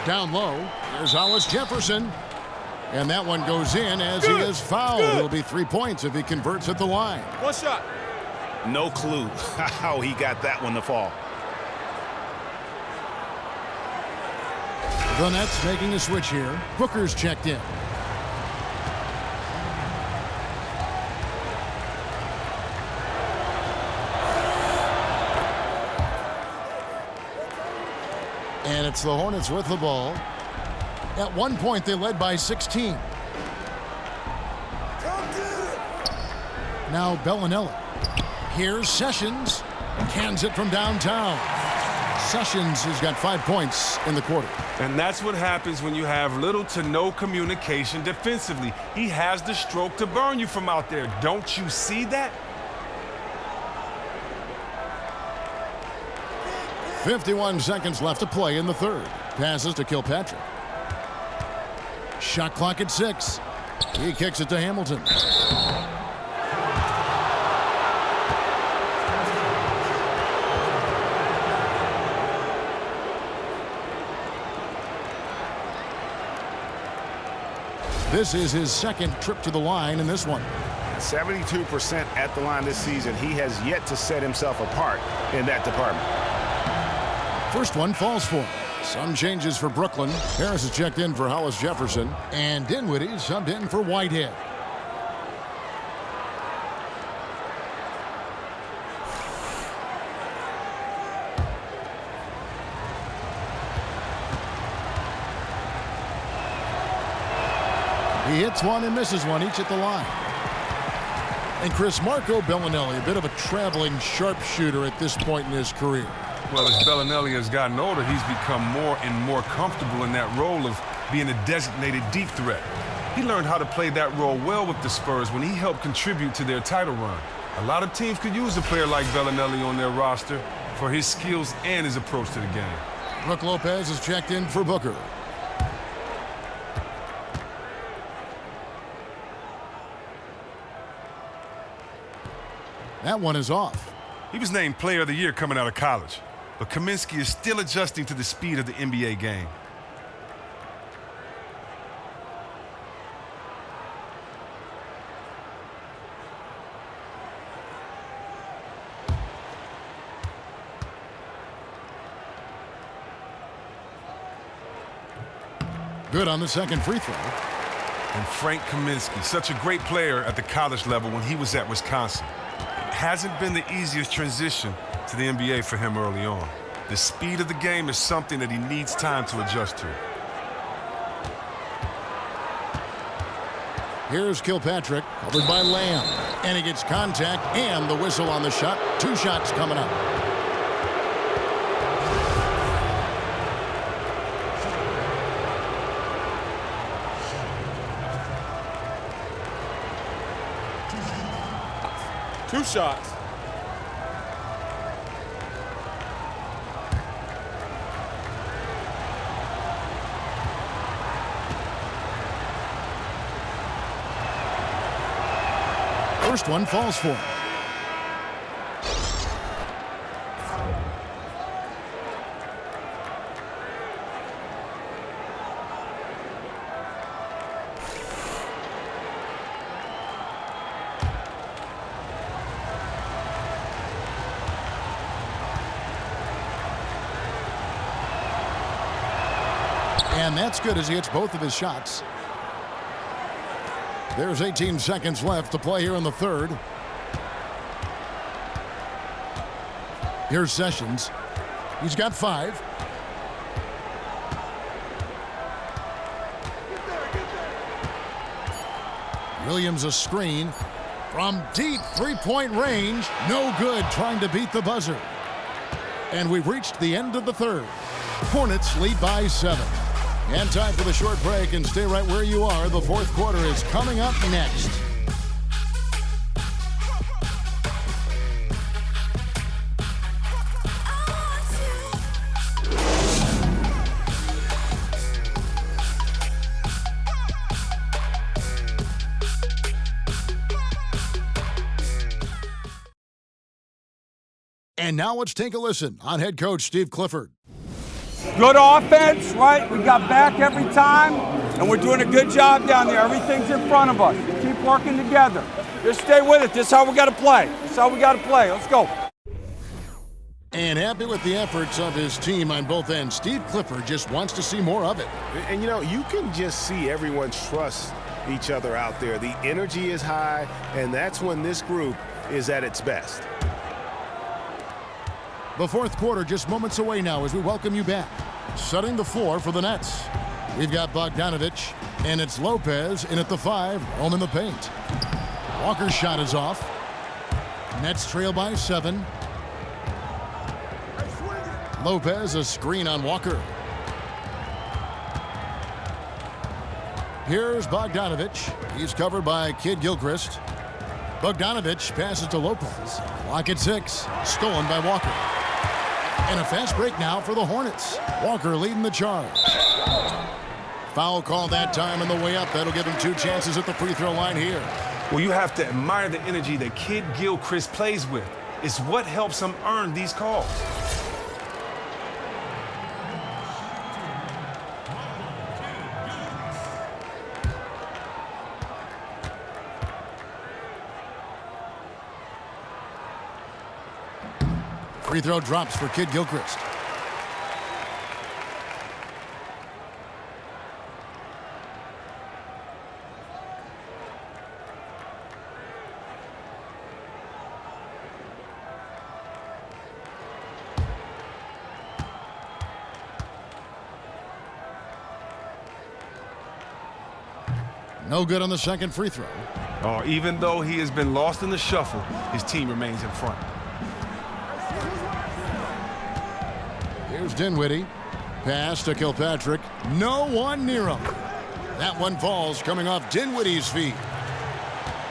Down low, there's Hollis Jefferson. And that one goes in as he is fouled. It'll be 3 points if he converts at the line. One shot. No clue how he got that one to fall. The Nets making a switch here. Booker's checked in. And it's the Hornets with the ball. At one point, they led by 16. Now Bellinelli. Here's Sessions. Cans it from downtown. Sessions has got 5 points in the quarter. And that's what happens when you have little to no communication defensively. He has the stroke to burn you from out there. Don't you see that? 51 seconds left to play in the third. Passes to Kilpatrick. Shot clock at 6. He kicks it to Hamilton. This is his second trip to the line in this one. 72% at the line this season. He has yet to set himself apart in that department. First one falls for him. Some changes for Brooklyn. Harris is checked in for Hollis Jefferson. And Dinwiddie subbed in for Whitehead. He hits one and misses one, each at the line. And Chris Marco Bellinelli, a bit of a traveling sharpshooter at this point in his career. Well, as Bellinelli has gotten older, he's become more and more comfortable in that role of being a designated deep threat. He learned how to play that role well with the Spurs when he helped contribute to their title run. A lot of teams could use a player like Bellinelli on their roster for his skills and his approach to the game. Brook Lopez is checked in for Booker. That one is off. He was named Player of the Year coming out of college, but Kaminsky is still adjusting to the speed of the NBA game. Good on the second free throw. And Frank Kaminsky, such a great player at the college level when he was at Wisconsin. It hasn't been the easiest transition to the NBA for him early on. The speed of the game is something that he needs time to adjust to. Here's Kilpatrick, covered by Lamb. And he gets contact and the whistle on the shot. 2 shots coming up. Two shots. First one falls for him. And that's good as he hits both of his shots. There's 18 seconds left to play here in the third. Here's Sessions. He's got 5. Williams a screen from deep three-point range. No good, trying to beat the buzzer. And we've reached the end of the third. Hornets lead by 7. And time for the short break, and stay right where you are. The fourth quarter is coming up next. And now let's take a listen on head coach Steve Clifford. Good offense, right? We got back every time, and we're doing a good job down there. Everything's in front of us. Keep working together. Just stay with it. This is how we got to play. This is how we got to play. Let's go. And happy with the efforts of his team on both ends. Steve Clifford just wants to see more of it. And, you know, you can just see everyone trust each other out there. The energy is high, and that's when this group is at its best. The fourth quarter just moments away now as we welcome you back. Setting the floor for the Nets. We've got Bogdanovich, and it's Lopez in at the 5, home in the paint. Walker's shot is off. Nets trail by 7. Lopez a screen on Walker. Here's Bogdanovich. He's covered by Kid Gilchrist. Bogdanovich passes to Lopez. Clock at 6. Stolen by Walker. And a fast break now for the Hornets. Walker leading the charge. Foul call that time on the way up. That'll give him 2 chances at the free throw line here. Well, you have to admire the energy that Kid Gilchrist plays with. It's what helps him earn these calls. Free throw drops for Kid Gilchrist. No good on the second free throw. Oh, even though he has been lost in the shuffle, his team remains in front. Here's Dinwiddie. Pass to Kilpatrick. No one near him. That one falls coming off Dinwiddie's feet.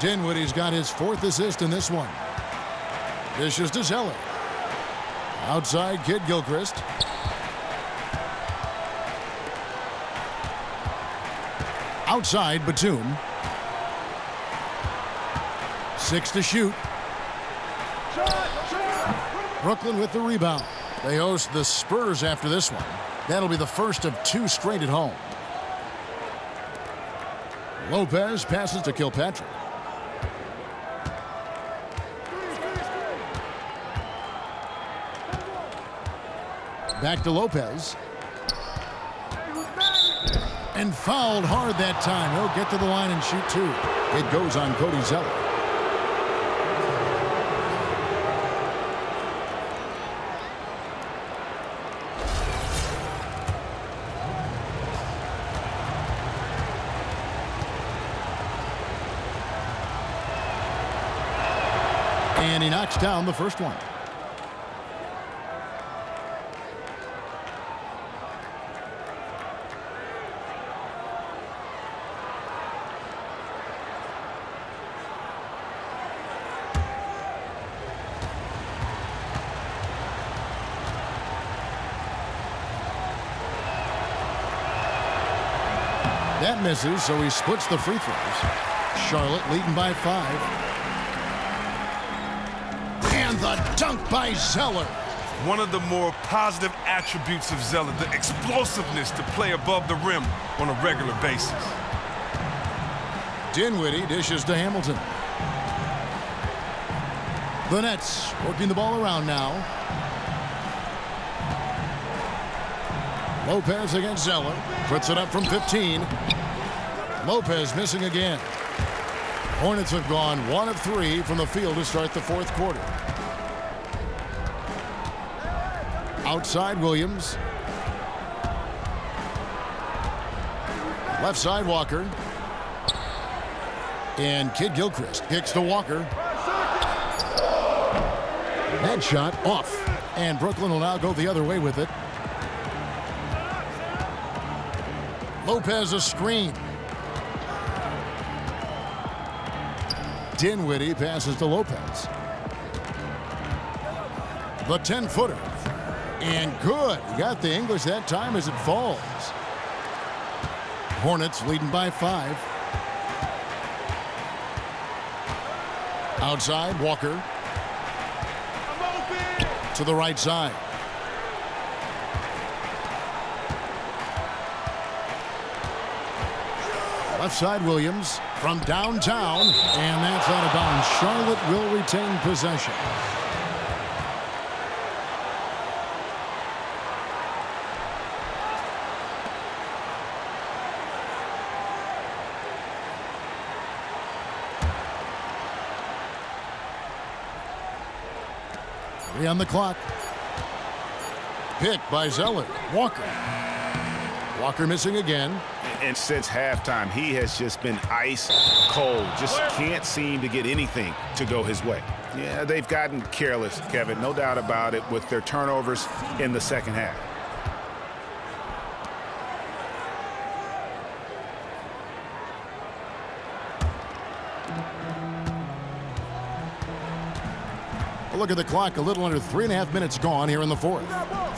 Dinwiddie's got his 4th assist in this one. Dishes to Zeller. Outside Kid Gilchrist. Outside Batum. 6 to shoot. Brooklyn with the rebound. They host the Spurs after this one. That'll be the first of 2 straight at home. Lopez passes to Kilpatrick. Back to Lopez. And fouled hard that time. He'll get to the line and shoot 2. It goes on Cody Zeller. And he knocks down the first one. That misses, so he splits the free throws. Charlotte leading by 5. And the dunk by Zeller. One of the more positive attributes of Zeller, the explosiveness to play above the rim on a regular basis. Dinwiddie dishes to Hamilton. The Nets working the ball around now. Lopez against Zeller. Puts it up from 15. Lopez missing again. Hornets have gone 1 of 3 from the field to start the fourth quarter. Outside Williams. Left side Walker. And Kid Gilchrist kicks to Walker. That shot off. And Brooklyn will now go the other way with it. Lopez a screen. Dinwiddie passes to Lopez. The 10-footer. And good. He got the English that time as it falls. Hornets leading by 5. Outside, Walker. To the right side. Left side, Williams from downtown, and that's out of bounds. Charlotte will retain possession. Three on the clock. Pick by Zeller. Walker. Walker missing again. And since halftime, he has just been ice cold. Just can't seem to get anything to go his way. Yeah, they've gotten careless, Kevin, no doubt about it, with their turnovers in the second half. Look at the clock, a little under 3.5 minutes gone here in the fourth.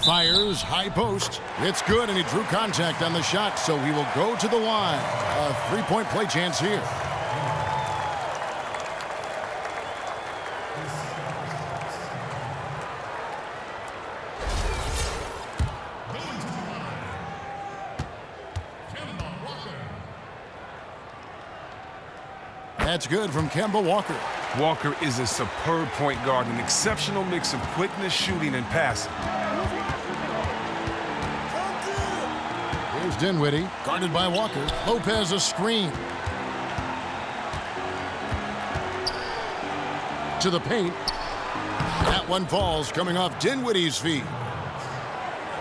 Fires, high post. It's good, and he drew contact on the shot, so he will go to the line. A three-point play chance here. That's good from Kemba Walker. Walker is a superb point guard, an exceptional mix of quickness, shooting, and passing. Here's Dinwiddie, guarded by Walker. Lopez a screen. To the paint. That one falls, coming off Dinwiddie's feet.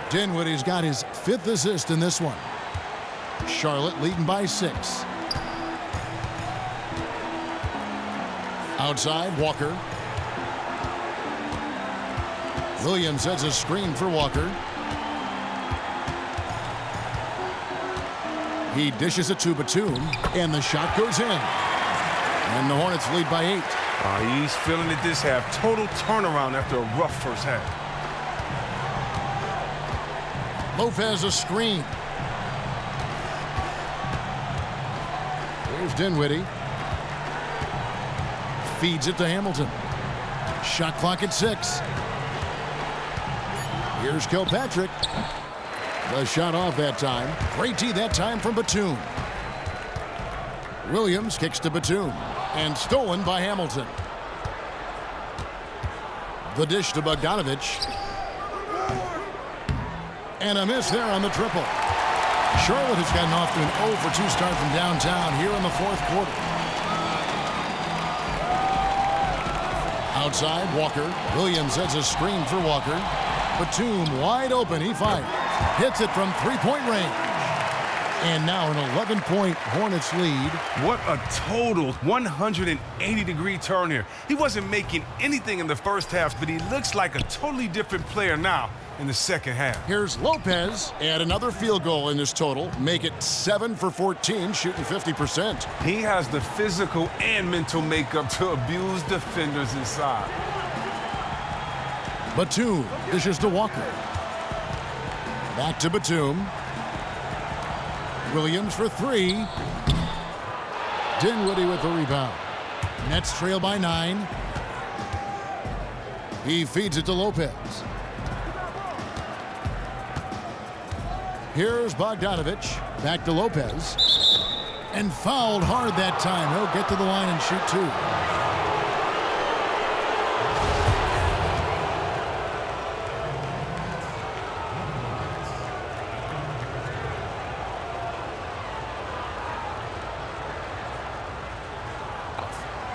Dinwiddie's got his 5th assist in this one. Charlotte leading by 6. Outside, Walker. Williams sets a screen for Walker. He dishes it to Batum, and the shot goes in. And the Hornets lead by 8. He's feeling it this half. Total turnaround after a rough first half. Lopez a screen. Here's Dinwiddie. Feeds it to Hamilton. Shot clock at 6. Here's Kilpatrick. The shot off that time. Great D that time from Batum. Williams kicks to Batum. And stolen by Hamilton. The dish to Bogdanovich. And a miss there on the triple. Charlotte has gotten off to an 0 for 2 start from downtown here in the fourth quarter. Outside, Walker. Williams sets a screen for Walker. Batum wide open. He fires. Hits it from 3-point range. And now an 11-point Hornets lead. What a total 180-degree turn here. He wasn't making anything in the first half, but he looks like a totally different player now in the second half. Here's Lopez. Add another field goal in this total. Make it 7 for 14, shooting 50%. He has the physical and mental makeup to abuse defenders inside. Batum dishes to Walker. Back to Batum. Williams for three. Dinwiddie with the rebound. Nets trail by 9. He feeds it to Lopez. Here's Bogdanovich. Back to Lopez. And fouled hard that time. He'll get to the line and shoot 2.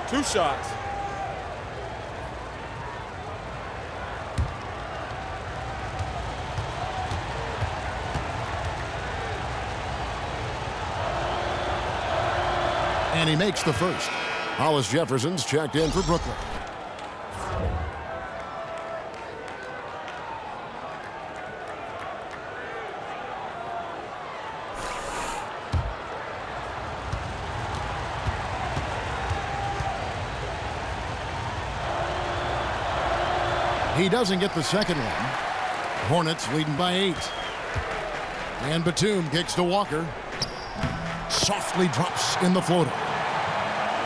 Two shots. And he makes the first. Hollis Jefferson's checked in for Brooklyn. He doesn't get the second one. Hornets leading by 8. And Batum kicks to Walker. Softly drops in the floater.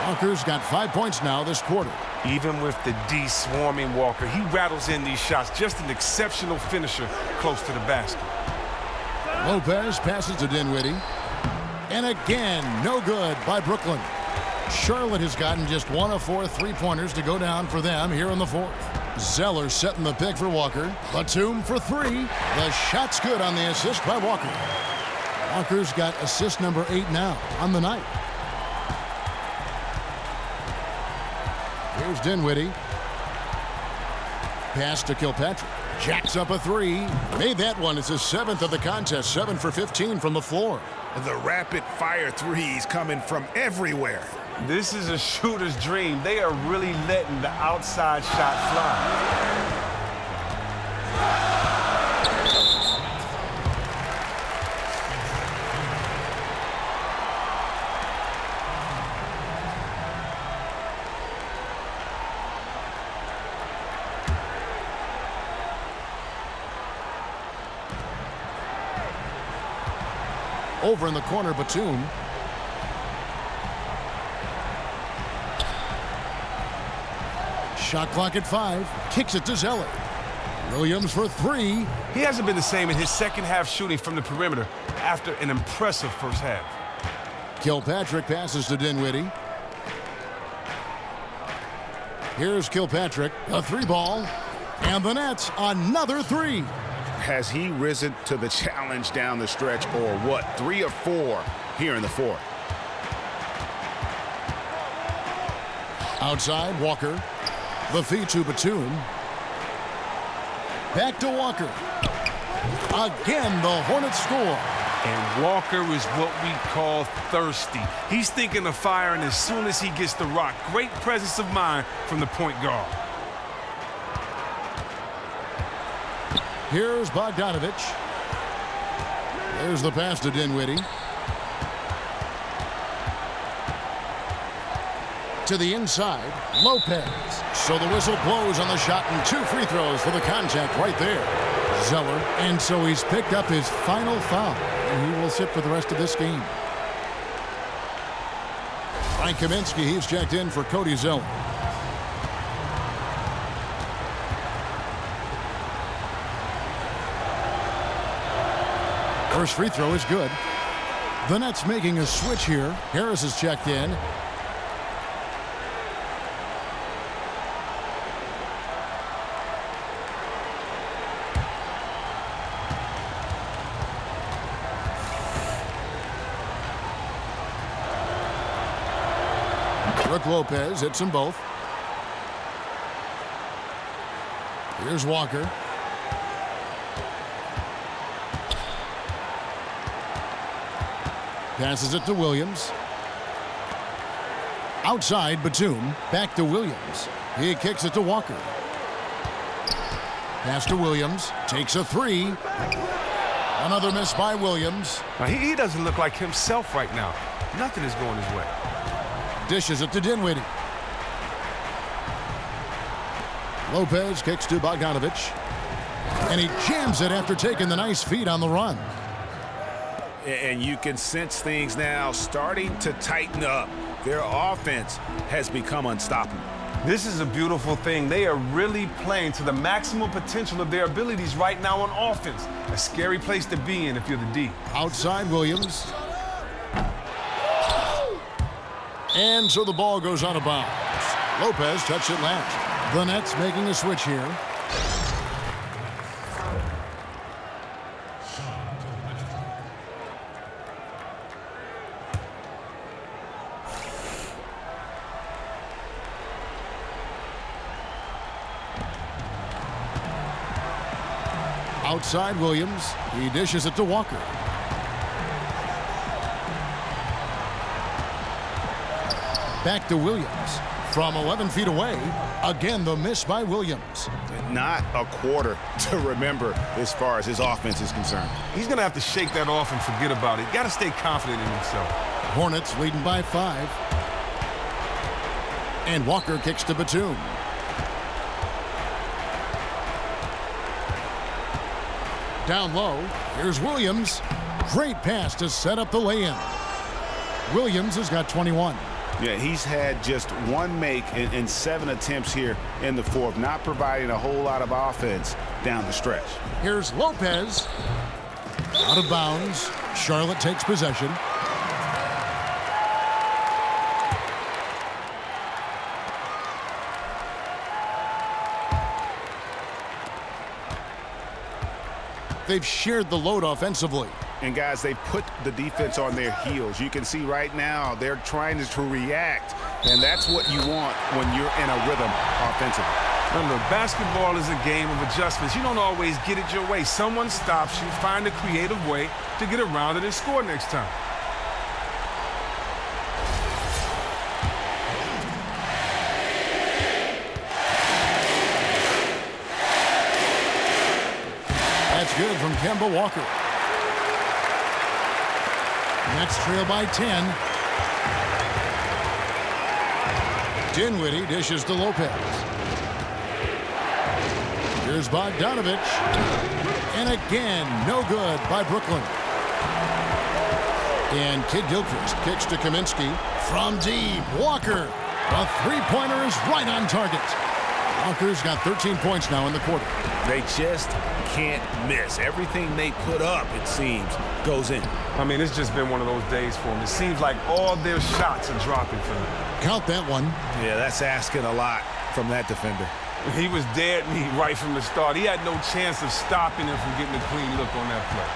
Walker's got 5 points now this quarter. Even with the D swarming Walker, he rattles in these shots. Just an exceptional finisher close to the basket. Lopez passes to Dinwiddie. And again, no good by Brooklyn. Charlotte has gotten just 1 of 4 3-pointers to go down for them here in the fourth. Zeller setting the pick for Walker. Batum for 3. The shot's good on the assist by Walker. Walker's got assist number 8 now on the night. Here's Dinwiddie. Pass to Kilpatrick. Jacks up a 3. Made that one. It's his 7th of the contest. 7 for 15 from the floor. The rapid-fire threes coming from everywhere. This is a shooter's dream. They are really letting the outside shot fly. Over in the corner, Batum. Shot clock at 5. Kicks it to Zeller. Williams for 3. He hasn't been the same in his second half shooting from the perimeter after an impressive first half. Kilpatrick passes to Dinwiddie. Here's Kilpatrick. A 3-ball. And the Nets, another 3. Has he risen to the challenge down the stretch, or what? 3 of 4 here in the fourth. Outside, Walker. The feed to Batum. Back to Walker. Again, the Hornets score. And Walker is what we call thirsty. He's thinking of firing as soon as he gets the rock. Great presence of mind from the point guard. Here's Bogdanovich. There's the pass to Dinwiddie. To the inside, Lopez. So the whistle blows on the shot and 2 free throws for the contact right there. Zeller, and so he's picked up his final foul, and he will sit for the rest of this game. Frank Kaminsky, he's checked in for Cody Zeller. First free throw is good. The Nets making a switch here. Harris is checked in. Brook Lopez hits them both. Here's Walker. Passes it to Williams. Outside, Batum. Back to Williams. He kicks it to Walker. Pass to Williams. Takes a three. Another miss by Williams. Now, he doesn't look like himself right now. Nothing is going his way. Dishes it to Dinwiddie. Lopez kicks to Bogdanovich. And he jams it after taking the nice feed on the run. And you can sense things now starting to tighten up. Their offense has become unstoppable. This is a beautiful thing. They are really playing to the maximum potential of their abilities right now on offense. A scary place to be in if you're the D. Outside Williams. And so the ball goes out of bounds. Lopez touched it last. The Nets making a switch here. Outside Williams. He dishes it to Walker. Back to Williams. From 11 feet away. Again, the miss by Williams. Not a quarter to remember as far as his offense is concerned. He's going to have to shake that off and forget about it. Got to stay confident in himself. Hornets leading by 5. And Walker kicks to Batum. Down low, here's Williams. Great pass to set up the lay-in. Williams has got 21. Yeah, he's had just one make in 7 attempts here in the fourth, not providing a whole lot of offense down the stretch. Here's Lopez. Out of bounds. Charlotte takes possession. They've shared the load offensively. And guys, they put the defense on their heels. You can see right now they're trying to react, and that's what you want when you're in a rhythm offensively. Remember, basketball is a game of adjustments. You don't always get it your way. Someone stops you, find a creative way to get around it and score next time. That's good from Kemba Walker. Nets trail by 10. Dinwiddie dishes to Lopez. Here's Bogdanovich. And again, no good by Brooklyn. And Kid Gilchrist kicks to Kaminsky. From deep, Walker. A three-pointer is right on target. Walker's got 13 points now in the quarter. They just can't miss. Everything they put up, it seems, goes in. I mean, it's just been one of those days for them. It seems like all their shots are dropping for them. Count that one. Yeah, that's asking a lot from that defender. He was dead meat right from the start. He had no chance of stopping him from getting a clean look on that play.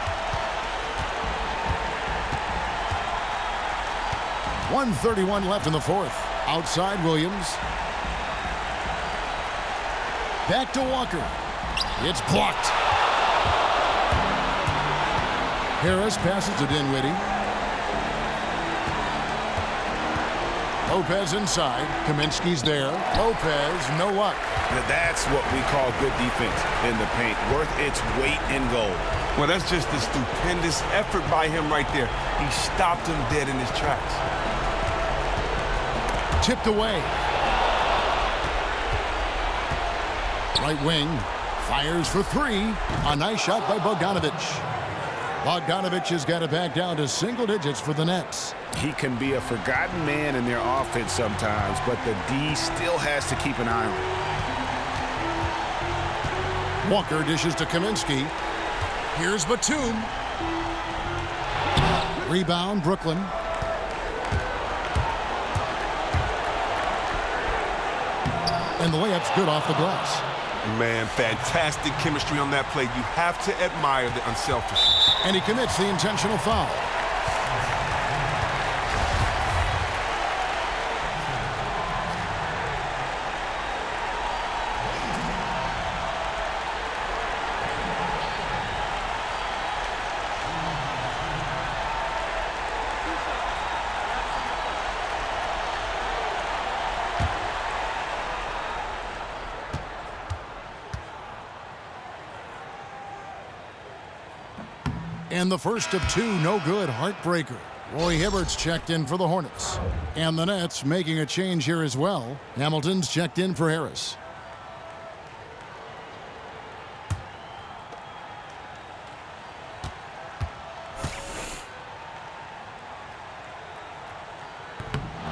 1:31 left in the fourth. Outside Williams. Back to Walker. It's blocked. Harris passes to Dinwiddie. Lopez inside. Kaminsky's there. Lopez, no luck. That's what we call good defense in the paint. Worth its weight in gold. Well, that's just a stupendous effort by him right there. He stopped him dead in his tracks. Tipped away. Right wing. Fires for three. A nice shot by Bogdanovich. Bogdanovich has got it back down to single digits for the Nets. He can be a forgotten man in their offense sometimes, but the D still has to keep an eye on him. Walker dishes to Kaminsky. Here's Batum. Rebound, Brooklyn. And the layup's good off the glass. Man, fantastic chemistry on that play. You have to admire the unselfishness. And he commits the intentional foul. And the first of two, no good, heartbreaker. Roy Hibbert's checked in for the Hornets. And the Nets making a change here as well. Hamilton's checked in for Harris.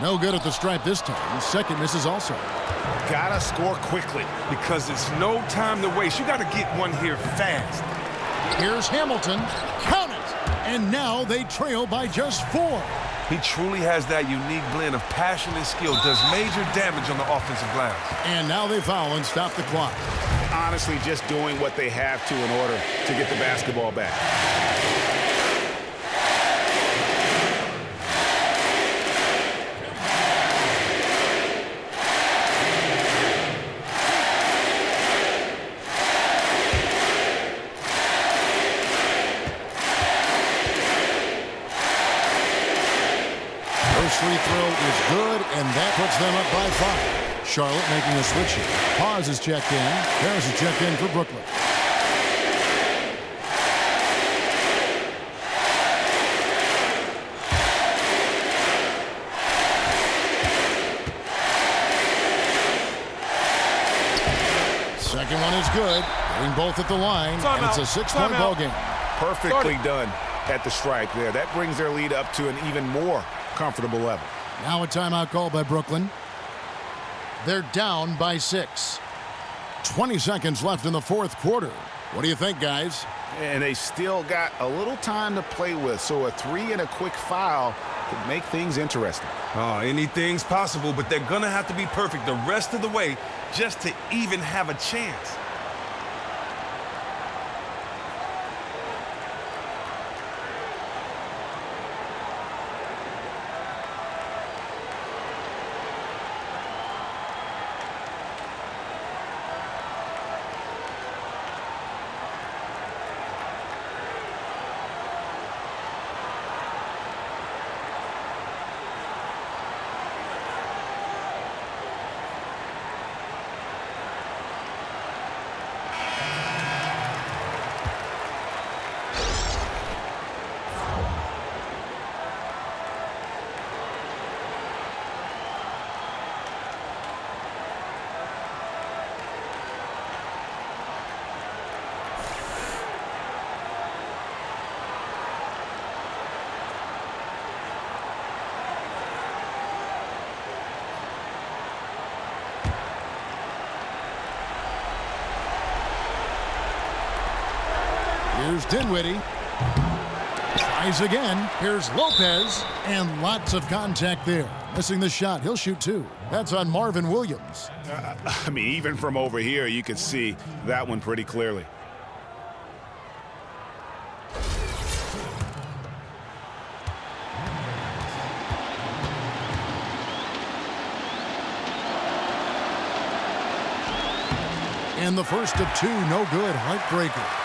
No good at the stripe this time. Second misses also. Gotta score quickly. Because it's no time to waste. You got to get one here fast. Here's Hamilton. Count it! And now they trail by just 4. He truly has that unique blend of passion and skill. Does major damage on the offensive glass. And now they foul and stop the clock. Honestly, just doing what they have to in order to get the basketball back. Free throw is good, and that puts them up by 5. Charlotte making a switch here. Pause is checked in. Harris is checked in for Brooklyn. Second one is good. Getting both at the line, and it's a 6-point ball game. Perfectly done at the stripe there. That brings their lead up to an even more comfortable level. Now a timeout call by Brooklyn. They're down by 6. 20 seconds left in the fourth quarter. What do you think, guys? And they still got a little time to play with, so a 3 and a quick foul could make things interesting. Oh, anything's possible, but they're going to have to be perfect the rest of the way just to even have a chance. Here's Dinwiddie. Tries again. Here's Lopez. And lots of contact there. Missing the shot. He'll shoot 2. That's on Marvin Williams. I mean, even from over here, you could see that one pretty clearly. And the first of 2, no good. Heartbreaker.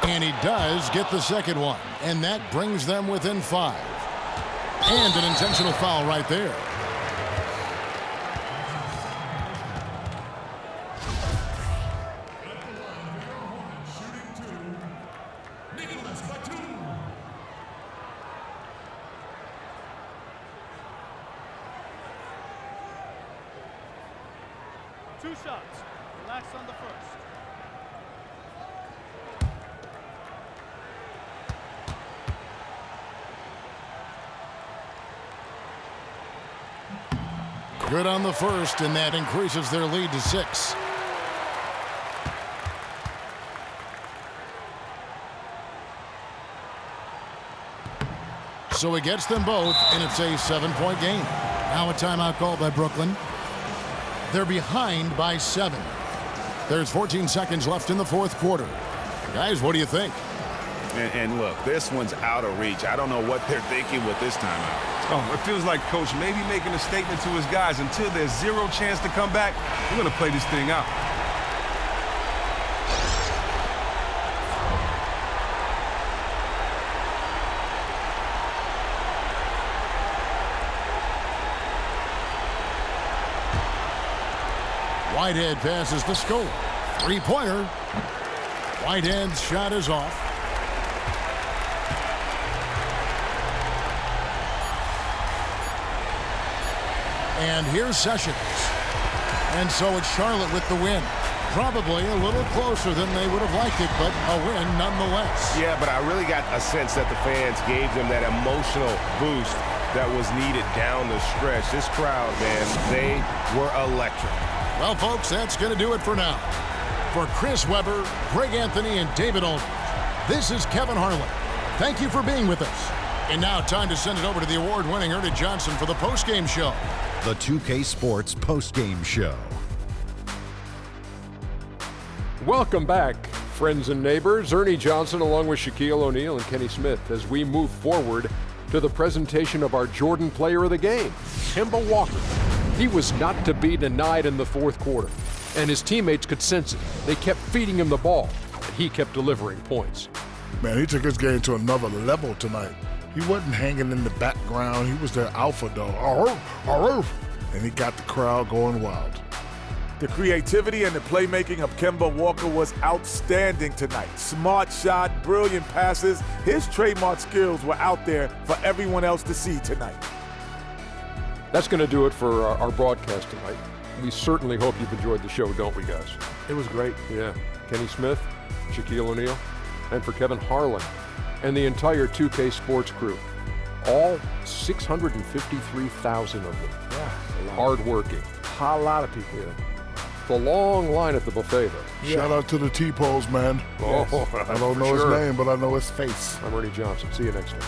And he does get the second one. And that brings them within 5. And an intentional foul right there. Two shots. Relax on the first. Good on the first, and that increases their lead to 6. So he gets them both, and it's a 7-point game. Now a timeout called by Brooklyn. They're behind by 7. There's 14 seconds left in the fourth quarter. Guys, what do you think? And look, this one's out of reach. I don't know what they're thinking with this timeout. Oh, it feels like Coach maybe making a statement to his guys. Until there's zero chance to come back, we're going to play this thing out. Whitehead passes the Scola. Three-pointer. Whitehead's shot is off. And here's Sessions. And so it's Charlotte with the win. Probably a little closer than they would have liked it, but a win nonetheless. Yeah, but I really got a sense that the fans gave them that emotional boost that was needed down the stretch. This crowd, man, they were electric. Well, folks, that's going to do it for now. For Chris Webber, Greg Anthony, and David Aldridge, this is Kevin Harlan. Thank you for being with us. And now time to send it over to the award-winning Ernie Johnson for the postgame show. The 2K Sports Postgame Show. Welcome back, friends and neighbors. Ernie Johnson along with Shaquille O'Neal and Kenny Smith as we move forward to the presentation of our Jordan Player of the Game, Kemba Walker. He was not to be denied in the fourth quarter, and his teammates could sense it. They kept feeding him the ball, and he kept delivering points. Man, he took his game to another level tonight. He wasn't hanging in the background. He was their alpha dog. And he got the crowd going wild. The creativity and the playmaking of Kemba Walker was outstanding tonight. Smart shot, brilliant passes. His trademark skills were out there for everyone else to see tonight. That's going to do it for our broadcast tonight. We certainly hope you've enjoyed the show, don't we, guys? It was great. Yeah. Kenny Smith, Shaquille O'Neal, and for Kevin Harlan and the entire 2K Sports crew. All 653,000 of them. Yeah. Hard-working. A lot of people. Yeah. It's a long line at the buffet, though. Yeah. Shout out to the T-Pose, man. Yes, I don't know his name, but I know his face. I'm Ernie Johnson. See you next time.